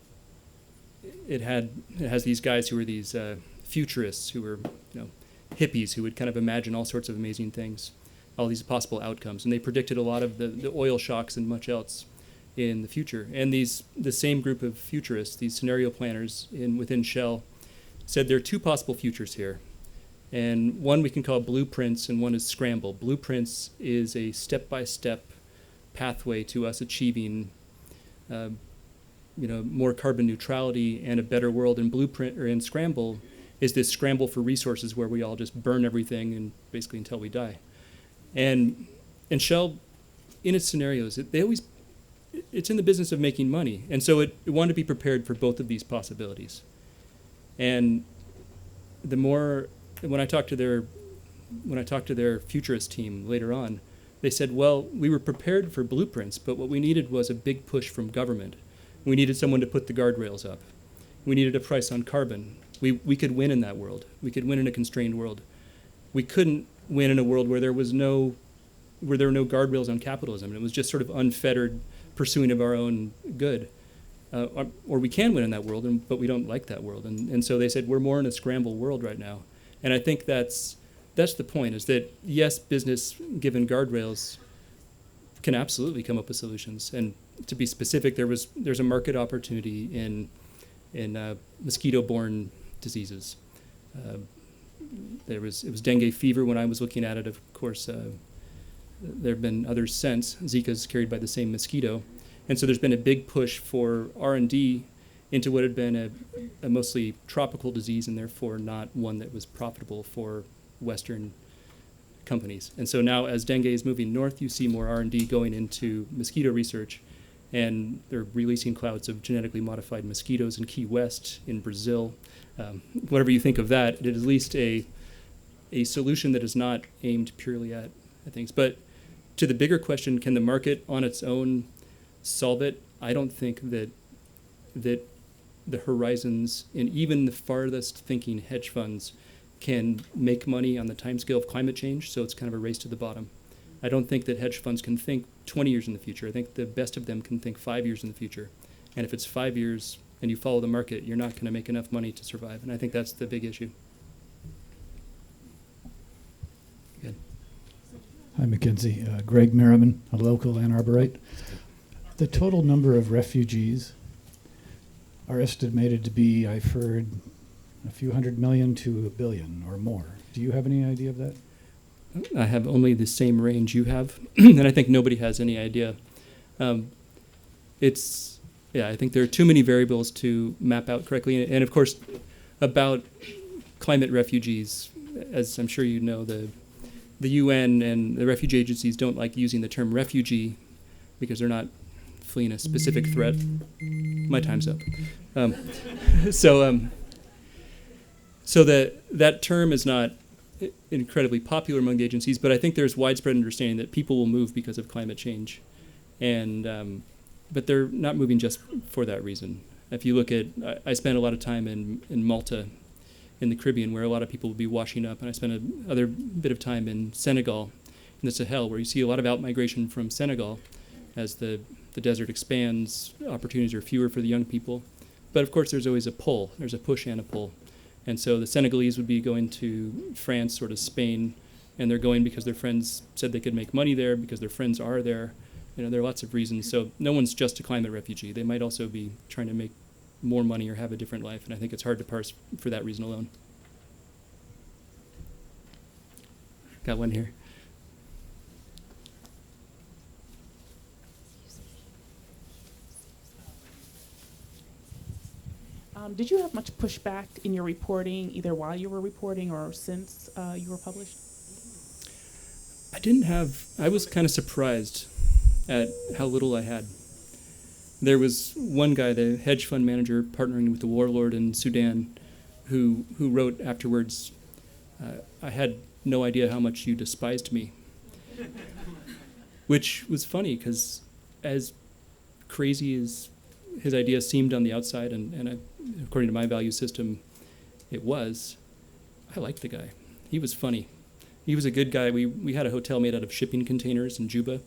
Speaker 4: has these guys who are these futurists who were hippies who would kind of imagine all sorts of amazing things, all these possible outcomes. And they predicted a lot of the oil shocks and much else in the future. And the same group of futurists, these scenario planners within Shell, said there are two possible futures here. And one we can call blueprints, and one is scramble. Blueprints is a step-by-step pathway to us achieving more carbon neutrality and a better world. And blueprint, or in scramble, is this scramble for resources where we all just burn everything and basically until we die. And Shell, in its scenarios, it's in the business of making money. And so it wanted to be prepared for both of these possibilities. And when I talked to their futurist team later on, they said, well, we were prepared for blueprints, but what we needed was a big push from government. We needed someone to put the guardrails up. We needed a price on carbon. We could win in that world. We could win in a constrained world. We couldn't win in a world where there were no guardrails on capitalism. It was just sort of unfettered pursuing of our own good. Or we can win in that world, but we don't like that world. And so they said, we're more in a scramble world right now. And I think that's the point, is that, yes, business, given guardrails, can absolutely come up with solutions. And to be specific, there's a market opportunity in mosquito-borne diseases. It was dengue fever when I was looking at it. Of course, there have been others since. Zika's carried by the same mosquito. And so there's been a big push for R&D into what had been a mostly tropical disease, and therefore not one that was profitable for Western companies. And so now, as dengue is moving north, you see more R&D going into mosquito research, and they're releasing clouds of genetically modified mosquitoes in Key West, in Brazil. Whatever you think of that, it is at least a solution that is not aimed purely at things. But to the bigger question, can the market on its own solve it? I don't think that the horizons and even the farthest thinking hedge funds can make money on the timescale of climate change, so it's kind of a race to the bottom. I don't think that hedge funds can think 20 years in the future. I think the best of them can think 5 years in the future. And if it's 5 years and you follow the market, you're not going to make enough money to survive. And I think that's the big issue. Good.
Speaker 6: Hi, McKenzie. Greg Merriman, a local Ann Arborite. The total number of refugees are estimated to be, I've heard, a few 100 million to 1 billion or more. Do you have any idea of that?
Speaker 4: I have only the same range you have, and I think nobody has any idea. I think there are too many variables to map out correctly. And of course, about climate refugees, as I'm sure you know, the UN and the refugee agencies don't like using the term refugee because they're not fleeing a specific threat. My time's up. So that term is not incredibly popular among the agencies, but I think there's widespread understanding that people will move because of climate change, and but they're not moving just for that reason. If you look at, I spent a lot of time in Malta, in the Caribbean, where a lot of people will be washing up, and I spent another bit of time in Senegal, in the Sahel, where you see a lot of outmigration from Senegal as the desert expands. Opportunities are fewer for the young people, but of course there's always a pull. There's a push and a pull. And so the Senegalese would be going to France or to Spain, and they're going because their friends said they could make money there, because their friends are there. There are lots of reasons. So no one's just a climate refugee. They might also be trying to make more money or have a different life, and I think it's hard to parse for that reason alone. Got one here.
Speaker 7: Did you have much pushback in your reporting, either while you were reporting or since you were published?
Speaker 4: I was kind of surprised at how little I had. There was one guy, the hedge fund manager partnering with the warlord in Sudan, who wrote afterwards, I had no idea how much you despised me. Which was funny, because as crazy as his idea seemed on the outside, and according to my value system, it was, I liked the guy. He was funny. He was a good guy. We had a hotel made out of shipping containers in Juba,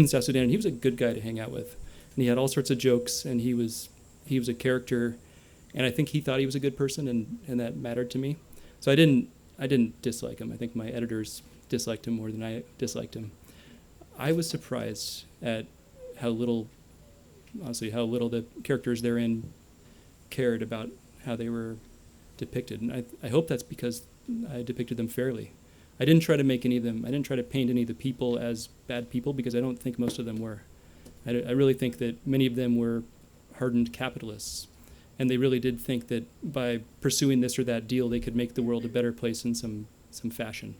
Speaker 4: South Sudan, and he was a good guy to hang out with. And he had all sorts of jokes, and he was a character, and I think he thought he was a good person, and that mattered to me. So I didn't I didn't dislike him. I think my editors disliked him more than I disliked him. I was surprised at how little the characters therein cared about how they were depicted. And I hope that's because I depicted them fairly. I didn't try to paint any of the people as bad people, because I don't think most of them were. I really think that many of them were hardened capitalists, and they really did think that by pursuing this or that deal, they could make the world a better place in some fashion.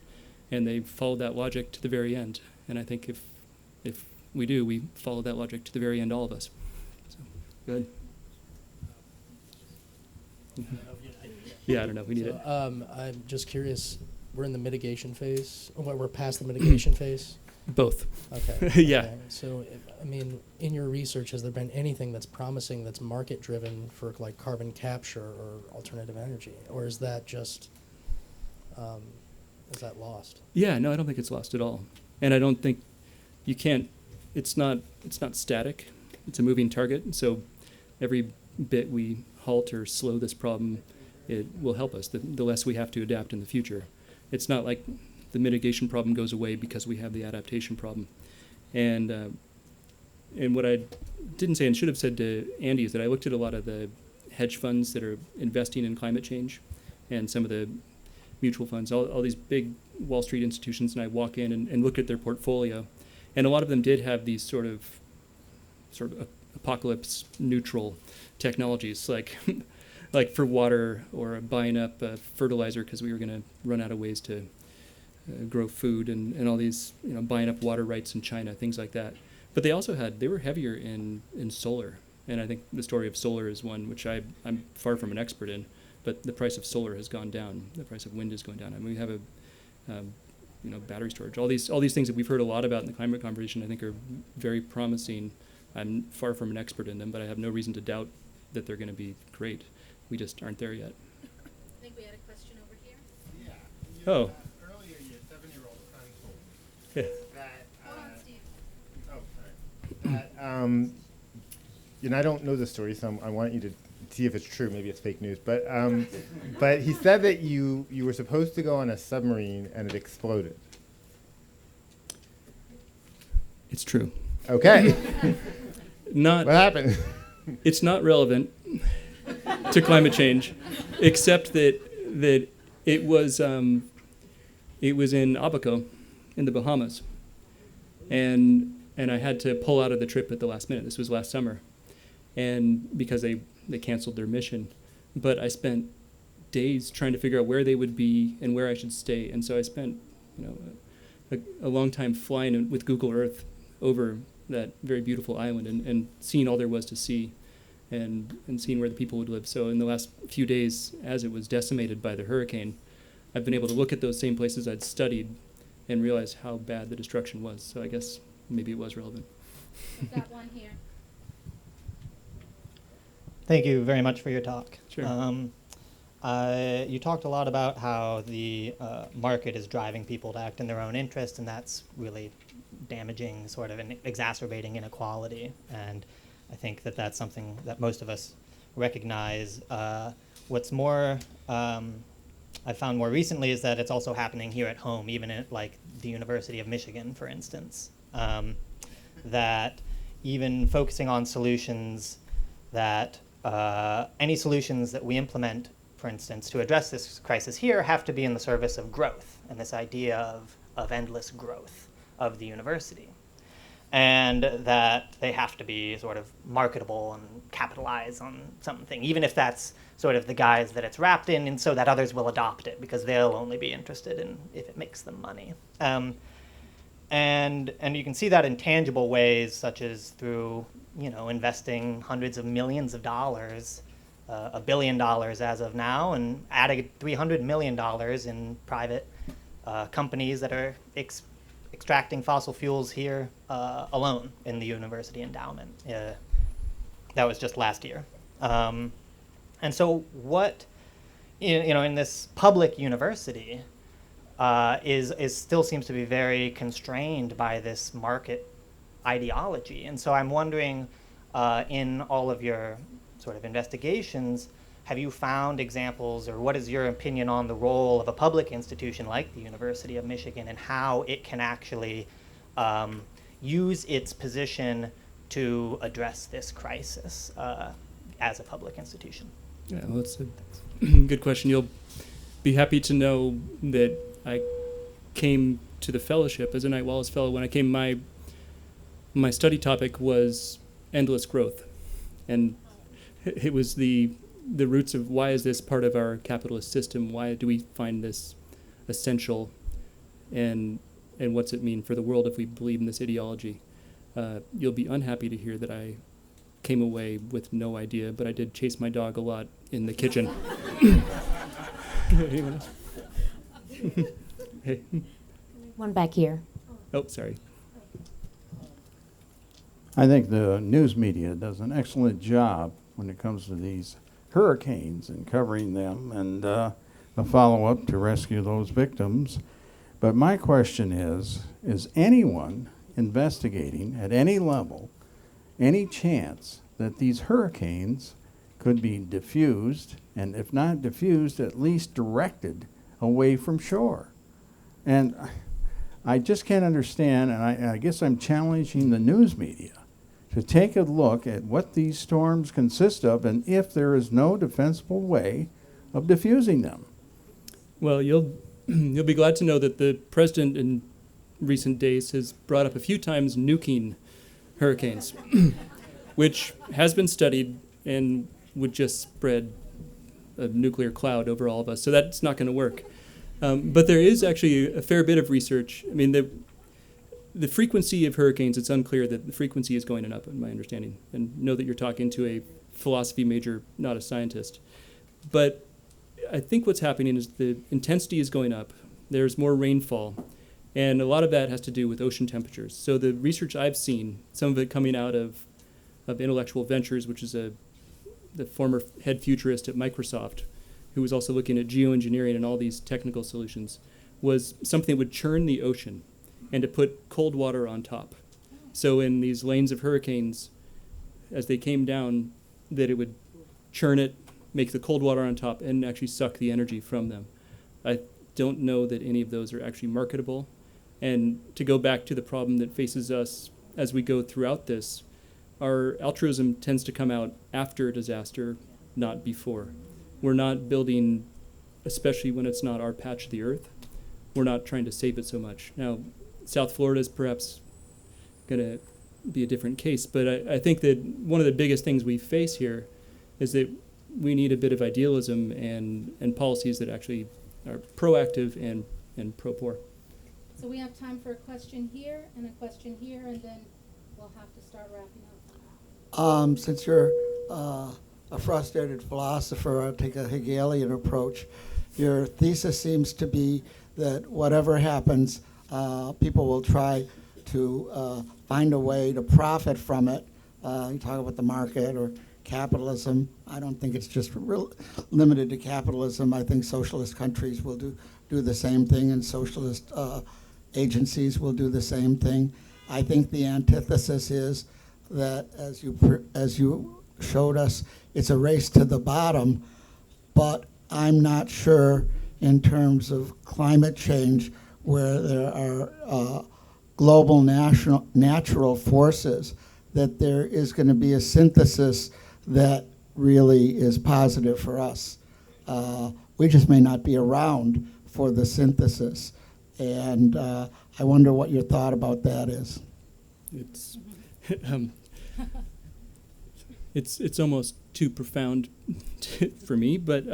Speaker 4: And they followed that logic to the very end. And I think if we follow that logic to the very end, all of us. So, go ahead. Yeah, I don't know. We need it.
Speaker 8: I'm just curious. We're in the mitigation phase. We're past the mitigation phase.
Speaker 4: Both.
Speaker 8: Okay.
Speaker 4: Yeah.
Speaker 8: Okay. So, in your research, has there been anything that's promising that's market-driven for like carbon capture or alternative energy, or is that just is that lost?
Speaker 4: Yeah. No, I don't think it's lost at all. And I don't think you can't. It's not static. It's a moving target. So every bit we halt or slow this problem, it will help us. The less we have to adapt in the future. It's not like the mitigation problem goes away because we have the adaptation problem. And what I didn't say and should have said to Andy is that I looked at a lot of the hedge funds that are investing in climate change and some of the mutual funds, all these big Wall Street institutions, and I walk in and look at their portfolio. And a lot of them did have these sort of apocalypse neutral technologies, like like for water, or buying up fertilizer because we were going to run out of ways to grow food, and all these, buying up water rights in China, things like that. But they were heavier in solar. And I think the story of solar is one which I'm far from an expert in, but the price of solar has gone down. The price of wind is going down. I mean, we have battery storage. All these things that we've heard a lot about in the climate conversation, I think, are very promising. I'm far from an expert in them, but I have no reason to doubt that they're going to be great. We just aren't there yet.
Speaker 1: I think we had a question over here.
Speaker 3: Yeah.
Speaker 4: Oh.
Speaker 3: Earlier, your 7-year-old son told
Speaker 4: Yeah.
Speaker 3: me that.
Speaker 1: Hold on, Steve.
Speaker 3: Oh, sorry. That, I don't know the story, so I want you to see if it's true. Maybe it's fake news. But he said that you were supposed to go on a submarine and it exploded.
Speaker 4: It's true.
Speaker 3: Okay.
Speaker 4: What
Speaker 3: happened?
Speaker 4: It's not relevant to climate change, except that it was in Abaco, in the Bahamas, and I had to pull out of the trip at the last minute. This was last summer, and because they canceled their mission, but I spent days trying to figure out where they would be and where I should stay, and so I spent a long time flying with Google Earth over that very beautiful island and seeing all there was to see. And seeing where the people would live. So in the last few days, as it was decimated by the hurricane, I've been able to look at those same places I'd studied and realize how bad the destruction was. So I guess maybe it was relevant.
Speaker 1: We've got one here.
Speaker 9: Thank you very much for your talk.
Speaker 4: Sure.
Speaker 9: You talked a lot about how the market is driving people to act in their own interest, and that's really damaging, sort of, and exacerbating inequality. And I think that that's something that most of us recognize. What's more, I've found more recently is that it's also happening here at home, even at like the University of Michigan, for instance. That even focusing on solutions that any solutions that we implement, for instance, to address this crisis here have to be in the service of growth and this idea of endless growth of the university. And that they have to be sort of marketable and capitalize on something, even if that's sort of the guise that it's wrapped in, and so that others will adopt it because they'll only be interested in if it makes them money. And you can see that in tangible ways, such as through investing hundreds of millions of dollars, $1 billion as of now, and adding $300 million in private companies that are extracting fossil fuels here alone in the university endowment. That was just last year. And so what, in this public university is still seems to be very constrained by this market ideology. And so I'm wondering, in all of your sort of investigations, have you found examples, or what is your opinion on the role of a public institution like the University of Michigan and how it can actually use its position to address this crisis as a public institution?
Speaker 4: Yeah, well, that's a good question. You'll be happy to know that I came to the fellowship as a Knight-Wallace Fellow. When I came, my study topic was endless growth, and it was the roots of why is this part of our capitalist system? Why do we find this essential, and what's it mean for the world if we believe in this ideology? You'll be unhappy to hear that I came away with no idea, but I did chase my dog a lot in the kitchen. Anyone else? Hey.
Speaker 10: One back here.
Speaker 4: Oh, sorry.
Speaker 11: I think the news media does an excellent job when it comes to these hurricanes and covering them and a follow-up to rescue those victims. But my question is anyone investigating at any level any chance that these hurricanes could be diffused, and if not diffused, at least directed away from shore? And I just can't understand, and I guess I'm challenging the news media to take a look at what these storms consist of and if there is no defensible way of diffusing them.
Speaker 4: Well, you'll be glad to know that the president in recent days has brought up a few times nuking hurricanes, which has been studied and would just spread a nuclear cloud over all of us. So that's not going to work. But there is actually a fair bit of research. I mean, the frequency of hurricanes, it's unclear that the frequency is going up, in my understanding. And know that you're talking to a philosophy major, not a scientist. But I think what's happening is the intensity is going up. There's more rainfall. And a lot of that has to do with ocean temperatures. So the research I've seen, some of it coming out of Intellectual Ventures, which is the former head futurist at Microsoft, who was also looking at geoengineering and all these technical solutions, was something that would churn the ocean and to put cold water on top. So in these lanes of hurricanes, as they came down, that it would churn it, make the cold water on top, and actually suck the energy from them. I don't know that any of those are actually marketable. And to go back to the problem that faces us as we go throughout this, our altruism tends to come out after a disaster, not before. We're not building, especially when it's not our patch of the earth, we're not trying to save it so much. Now, South Florida is perhaps going to be a different case, but I think that one of the biggest things we face here is that we need a bit of idealism and policies that actually are proactive and pro-poor.
Speaker 1: So we have time for a question here and a question here, and then we'll have to start wrapping up.
Speaker 12: Since you're a frustrated philosopher, I'll take a Hegelian approach. Your thesis seems to be that whatever happens, people will try to find a way to profit from it. You talk about the market or capitalism. I don't think it's just limited to capitalism. I think socialist countries will do the same thing, and socialist agencies will do the same thing. I think the antithesis is that, as you showed us, it's a race to the bottom, but I'm not sure in terms of climate change where there are global natural forces that there is going to be a synthesis that really is positive for us. We just may not be around for the synthesis. And I wonder what your thought about that is.
Speaker 4: It's almost too profound for me, but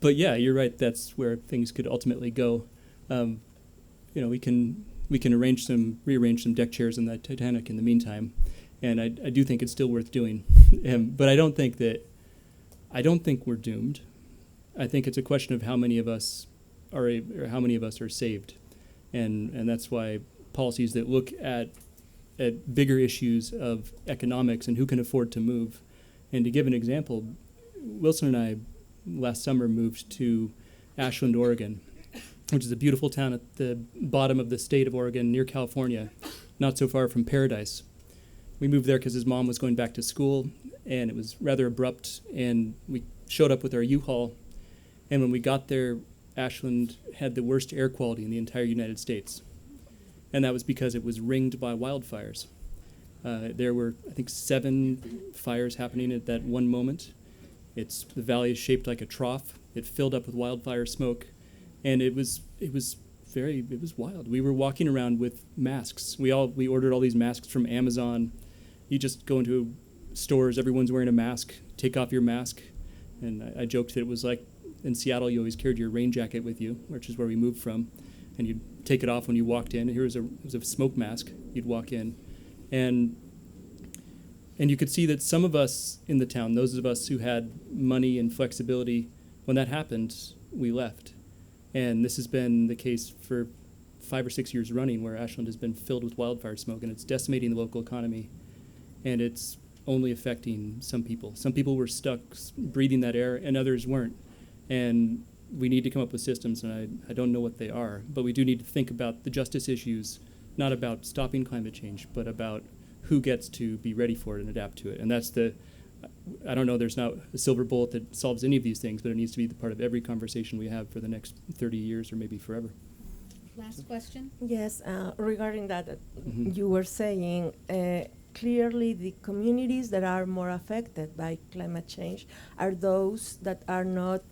Speaker 4: yeah, you're right. That's where things could ultimately go. We can rearrange some deck chairs in the Titanic in the meantime, and I do think it's still worth doing. But I don't think we're doomed. I think it's a question of how many of us are saved, and that's why policies that look at bigger issues of economics and who can afford to move. And to give an example, Wilson and I last summer moved to Ashland, Oregon, which is a beautiful town at the bottom of the state of Oregon near California, not so far from Paradise. We moved there because his mom was going back to school, and it was rather abrupt, and we showed up with our U-Haul, and when we got there, Ashland had the worst air quality in the entire United States. And that was because it was ringed by wildfires. There were, I think, 7 fires happening at that one moment. The valley is shaped like a trough. It filled up with wildfire smoke, and it was wild. We were walking around with masks. We ordered all these masks from Amazon. You just go into stores, everyone's wearing a mask. Take off your mask, and I joked that it was like in Seattle, you always carried your rain jacket with you, which is where we moved from, and you'd take it off when you walked in. Here was a smoke mask. You'd walk in, and you could see that some of us in the town, those of us who had money and flexibility, when that happened, we left. And this has been the case for 5 or 6 years running, where Ashland has been filled with wildfire smoke, and it's decimating the local economy, and it's only affecting some people. Some people were stuck breathing that air, and others weren't. And we need to come up with systems, and I don't know what they are, but we do need to think about the justice issues, not about stopping climate change, but about who gets to be ready for it and adapt to it. And that's I don't know, there's not a silver bullet that solves any of these things, but it needs to be the part of every conversation we have for the next 30 years or maybe forever.
Speaker 1: Last question?
Speaker 13: Yes, regarding that,
Speaker 4: Mm-hmm.
Speaker 13: you were saying clearly the communities that are more affected by climate change are those that are not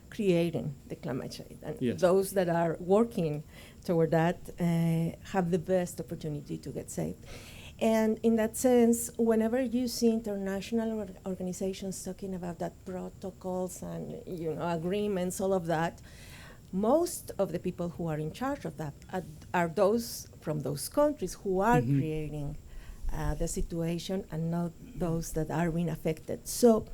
Speaker 13: creating the climate change. And
Speaker 4: Yes.
Speaker 13: those that are working toward that have the best opportunity to get saved. And in that sense, whenever you see international organizations talking about that protocols and agreements, all of that, most of the people who are in charge of that are those from those countries who are
Speaker 4: Mm-hmm.
Speaker 13: creating the situation and not those that are being affected. So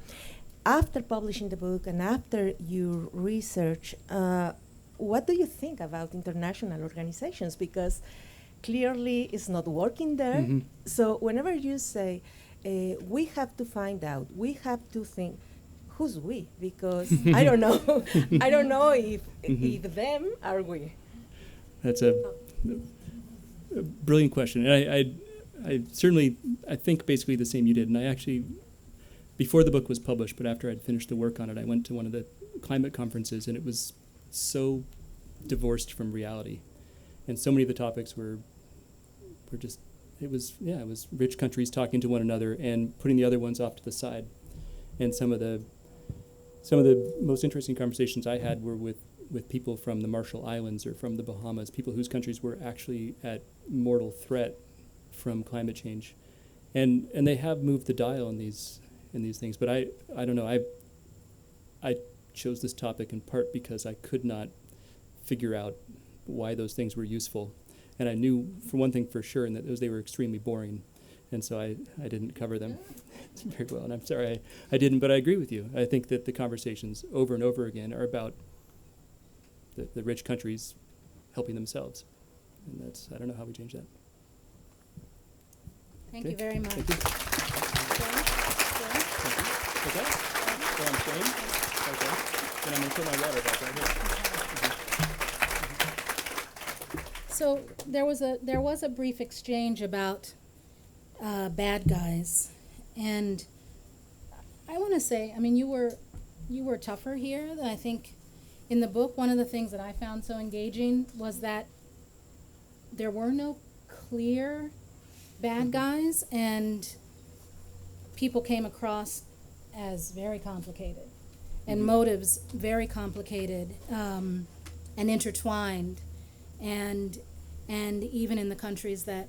Speaker 13: after publishing the book and after your research, what do you think about international organizations? Because clearly it's not working there.
Speaker 4: Mm-hmm.
Speaker 13: So whenever you say, we have to find out, we have to think, who's we? Because I don't know. I don't know if them are we.
Speaker 4: That's a brilliant question. And I certainly, I think basically the same you did. And I actually, before the book was published, but after I'd finished the work on it, I went to one of the climate conferences, and it was so divorced from reality. And so many of the topics were just, it was rich countries talking to one another and putting the other ones off to the side. And some of the most interesting conversations I had were with people from the Marshall Islands or from the Bahamas, people whose countries were actually at mortal threat from climate change. And they have moved the dial in these things. But I don't know, I chose this topic in part because I could not figure out why those things were useful. And I knew, for one thing for sure, and that they were extremely boring. And so I didn't cover them very well. And I'm sorry I didn't, but I agree with you. I think that the conversations over and over again are about the rich countries helping themselves. And that's, I don't know how we change that.
Speaker 1: Thank
Speaker 4: Okay.
Speaker 1: you very much.
Speaker 4: Thank you. Okay. So I'm staying? Okay. Then I'm going to fill my water back right here.
Speaker 1: So there was a brief exchange about bad guys, and I want to say, I mean, you were tougher here. I think in the book, one of the things that I found so engaging was that there were no clear bad guys, and people came across as very complicated, and motives very complicated and intertwined, and even in the countries that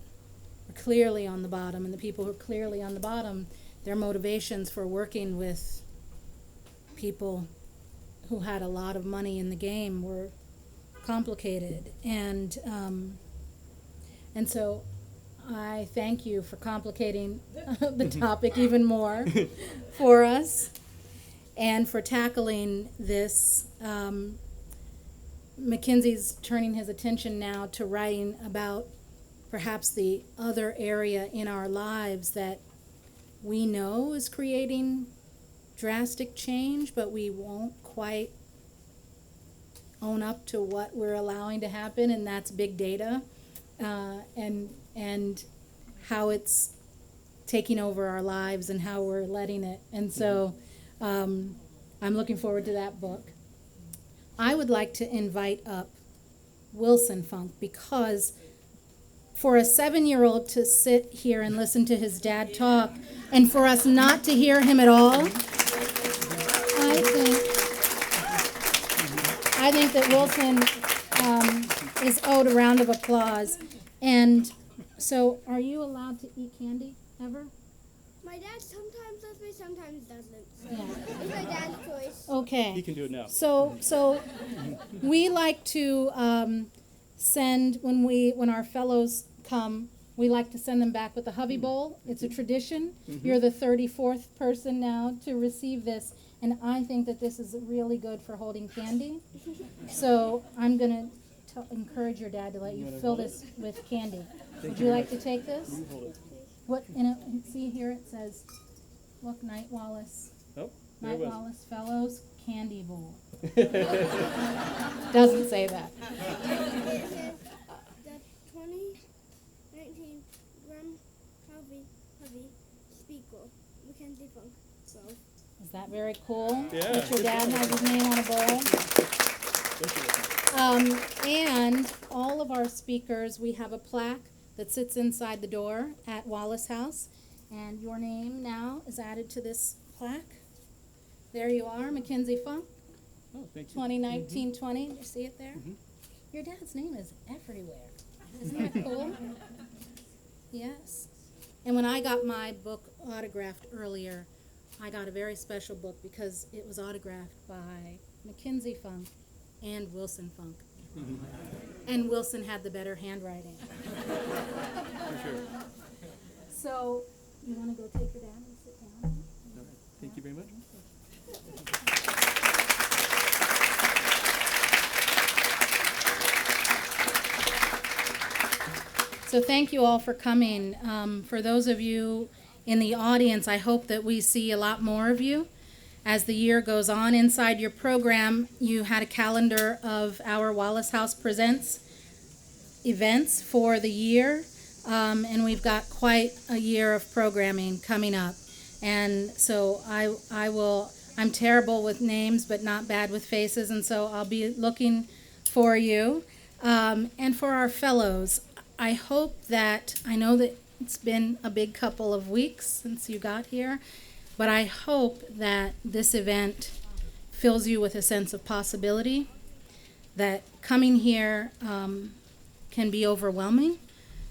Speaker 1: are clearly on the bottom, and the people who are clearly on the bottom, their motivations for working with people who had a lot of money in the game were complicated, and so I thank you for complicating the topic even more for us, and for tackling this. McKenzie's turning his attention now to writing about perhaps the other area in our lives that we know is creating drastic change, but we won't quite own up to what we're allowing to happen, and that's big data, and how it's taking over our lives and how we're letting it. And so I'm looking forward to that book. I would like to invite up Wilson Funk, because for a 7-year-old to sit here and listen to his dad talk and for us not to hear him at all, I think that Wilson is owed a round of applause. And so, are you allowed to eat candy ever?
Speaker 14: My dad sometimes lets me, sometimes doesn't. So
Speaker 1: Yeah.
Speaker 14: it's my dad's choice.
Speaker 1: Okay.
Speaker 4: He can do it now.
Speaker 1: So we like to send, when our fellows come, we like to send them back with a Hovey bowl. It's a tradition. You're the 34th person now to receive this, and I think that this is really good for holding candy. So I'm going to encourage your dad to let you fill this with candy. Would you like to take this? What in it? See here it says, look, Knight-Wallace.
Speaker 4: Oh, there it was.
Speaker 1: Knight-Wallace Fellows candy bowl. Doesn't say that.
Speaker 14: It says the 2019 Rum Hovey Speaker, McKenzie Funk. So.
Speaker 1: Is that very cool?
Speaker 4: Yeah.
Speaker 1: That your dad has his name on a bowl. And all of our speakers, we have a plaque that sits inside the door at Wallace House, and your name now is added to this plaque. There you are, McKenzie Funk,
Speaker 4: Oh, thank you.
Speaker 1: 2019-20. You see it there? Your dad's name is everywhere. Isn't that cool? Yes. And when I got my book autographed earlier, I got a very special book because it was autographed by McKenzie Funk and Wilson Funk. And Wilson had the better handwriting.
Speaker 4: For sure.
Speaker 1: So, you want to go take your dad and sit down?
Speaker 4: All right. Thank you very much.
Speaker 1: So thank you all for coming. For those of you in the audience, I hope that we see a lot more of you. As the year goes on, inside your program, you had a calendar of our Wallace House Presents events for the year, and we've got quite a year of programming coming up. And so I'm terrible with names, but not bad with faces, and so I'll be looking for you. And for our fellows, I know that it's been a big couple of weeks since you got here, but I hope that this event fills you with a sense of possibility, that coming here can be overwhelming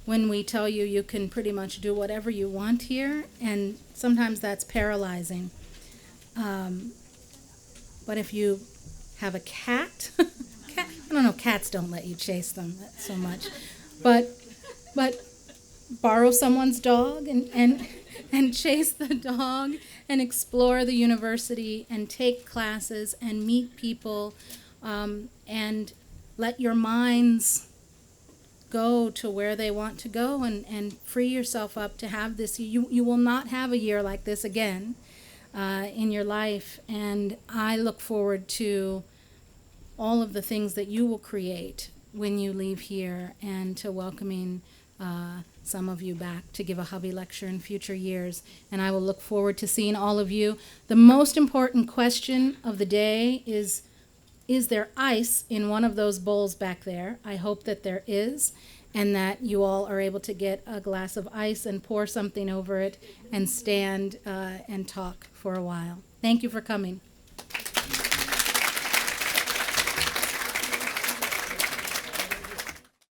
Speaker 1: when we tell you you can pretty much do whatever you want here, and sometimes that's paralyzing. But if you have a cat, I don't know, cats don't let you chase them so much, but borrow someone's dog and chase the dog and explore the university and take classes and meet people, and let your minds go to where they want to go, and free yourself up to have this. You will not have a year like this again in your life, and I look forward to all of the things that you will create when you leave here, and to welcoming some of you back to give a Hovey lecture in future years. And I will look forward to seeing all of you. The most important question of the day is there ice in one of those bowls back there? I hope that there is, and that you all are able to get a glass of ice and pour something over it and stand and talk for a while. Thank you for coming.